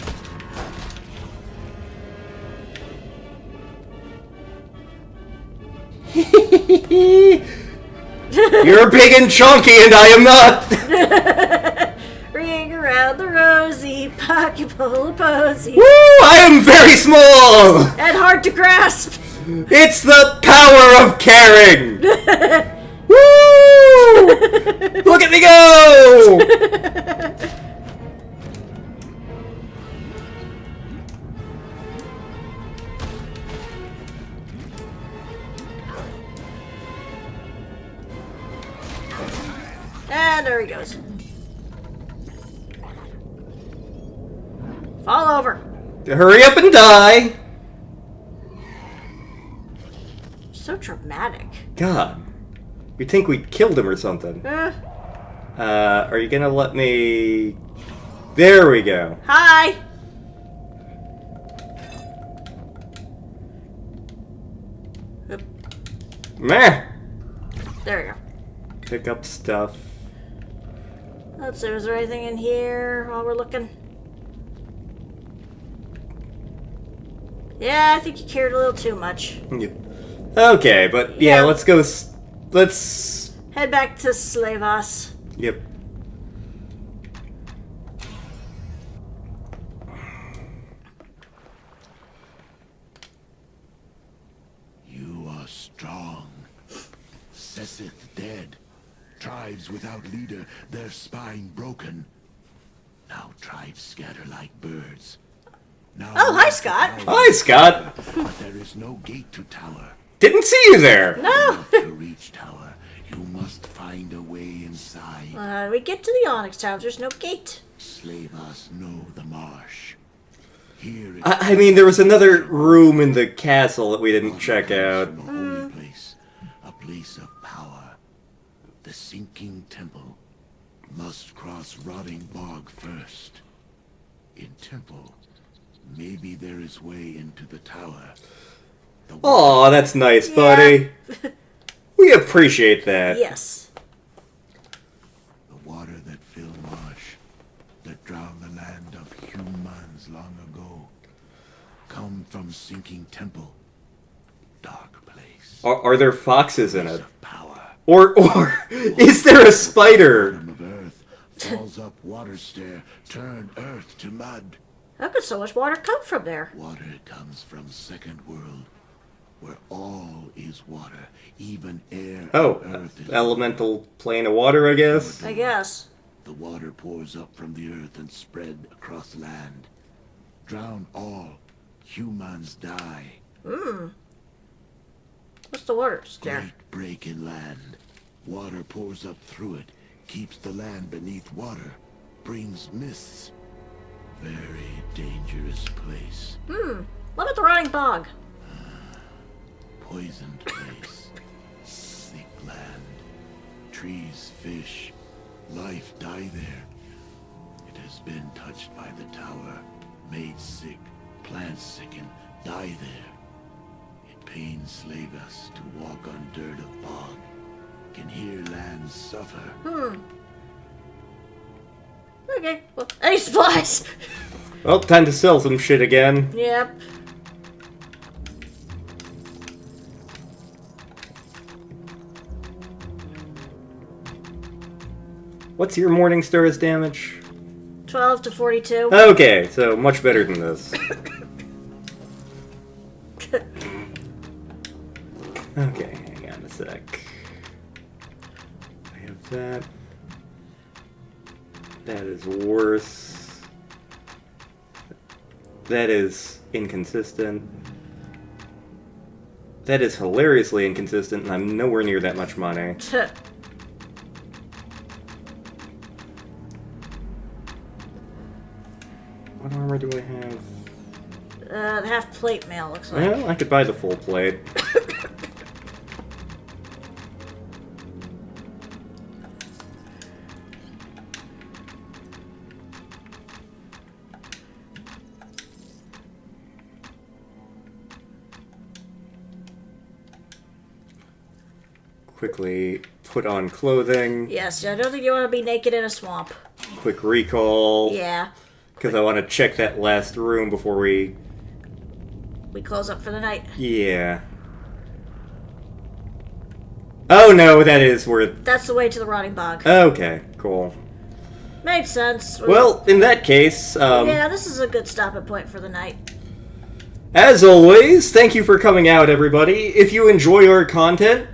You're big and chunky, and I am not. Ring around the rosy, pocket full of posies. Woo! I am very small. And hard to grasp. It's the power of caring. Woo! Look at me go! And there he goes. Fall over. Hurry up and die. So dramatic. God. You think we killed him or something? Are you gonna let me... There we go. Hi. Oop. Meh. There we go. Pick up stuff. Let's see, is there anything in here while we're looking? Yeah, I think you cared a little too much. Yep. Okay, but yeah, let's go. Let's head back to Slavos. Yep. You are strong. Sesseth dead. Tribes without leader, their spine broken. Now tribes scatter like birds. Now Oh, hi, Scott. Hi, Scott. But there is no gate to tower. Didn't see you there. No. To reach tower, you must find a way inside. How do we get to the Onyx Towers? There's no gate. Slavos know the marsh. Here I mean, there was another room in the castle that we didn't check out. a holy place, a place of power. The sinking temple must cross rotting bog first. In temple, maybe there is way into the tower. Aw, that's nice, buddy. We appreciate that. Yes. The water that filled marsh, that drowned the land of humans long ago, come from sinking temple. Dark place. Are there foxes in it? Of power. Or is there a spider? Bottom of earth falls up water stair, turn earth to mud. How could so much water come from there? Water comes from second world, where all is water, even air Oh, and earth is elemental plane of water, I guess. I guess. The water pours up from the earth and spread across land. Drown all, humans die. What's the water? There. Great break in land. Water pours up through it, keeps the land beneath water, brings mists. Very dangerous place. What about the rotting bog? Poisoned place. Sick land. Trees, fish, life die there. It has been touched by the tower, made sick, plants sicken, die there. It pains Slavos to walk on dirt of bog, can hear land suffer. Okay. Well, any supplies? Well, time to sell some shit again. Yep. What's your Morningstar's damage? 12 to 42. Okay, so much better than this. Okay, hang on a sec. I have that. That is worse. That is inconsistent. That is hilariously inconsistent, and I'm nowhere near that much money. What armor do I have? Half plate mail, looks like. Well, I could buy the full plate. Quickly put on clothing. Yes, I don't think you want to be naked in a swamp. Quick recall. Yeah. Because I want to check that last room before we... We close up for the night. Yeah. Oh no, that is where... That's the way to the rotting bog. Okay, cool. Made sense. Well, in that case, yeah, this is a good stopping point for the night. as always, thank you for coming out, everybody. If you enjoy our content,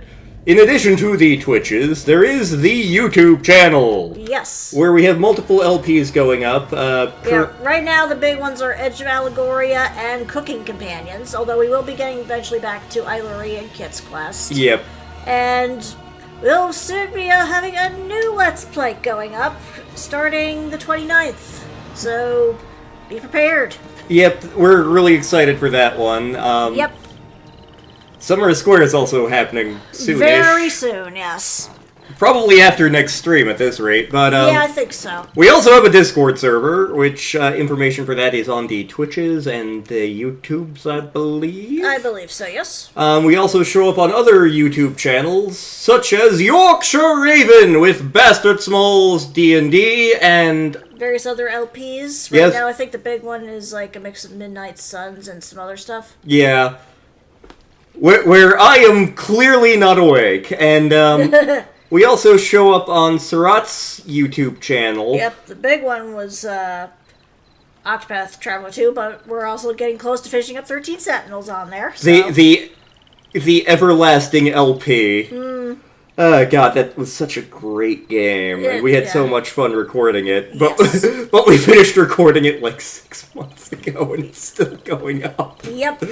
in addition to the Twitches, there is the YouTube channel. Yes. Where we have multiple LPs going up. Yeah, right now the big ones are Edge of Allegoria and Cooking Companions, although we will be getting eventually back to Ilery and Kit's Quest. Yep. And we'll soon be having a new Let's Play going up, starting the 29th. So, be prepared. Yep, we're really excited for that one. Yep. Summer Square is also happening soonish. Very soon, yes. Probably after next stream at this rate, but Yeah, I think so. we also have a Discord server, which information for that is on the Twitches and the YouTubes, I believe. I believe so, yes. We also show up on other YouTube channels, such as Yorkshire Raven with Bastard Smalls D&D and Various other LPs. Right Yes. now, I think the big one is like a mix of Midnight Suns and some other stuff. yeah, where I am clearly not awake, and we also show up on Surat's YouTube channel. Yep, the big one was Octopath Traveler 2, but we're also getting close to finishing up 13 Sentinels on there. So. The everlasting LP. Oh god, that was such a great game, and we had so much fun recording it. But Yes. but we finished recording it like 6 months ago, and it's still going up. Yep.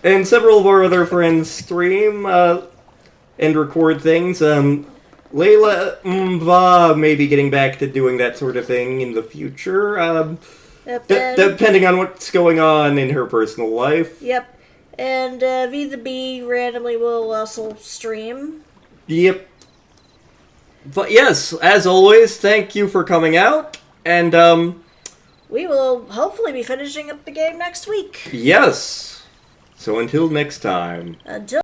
And several of our other friends stream and record things. Layla Mva may be getting back to doing that sort of thing in the future. Yep. And, Depending on what's going on in her personal life. yep. And V the Bee randomly will also stream. Yep. But yes, as always, thank you for coming out. And, We will hopefully be finishing up the game next week. yes. So until next time. Until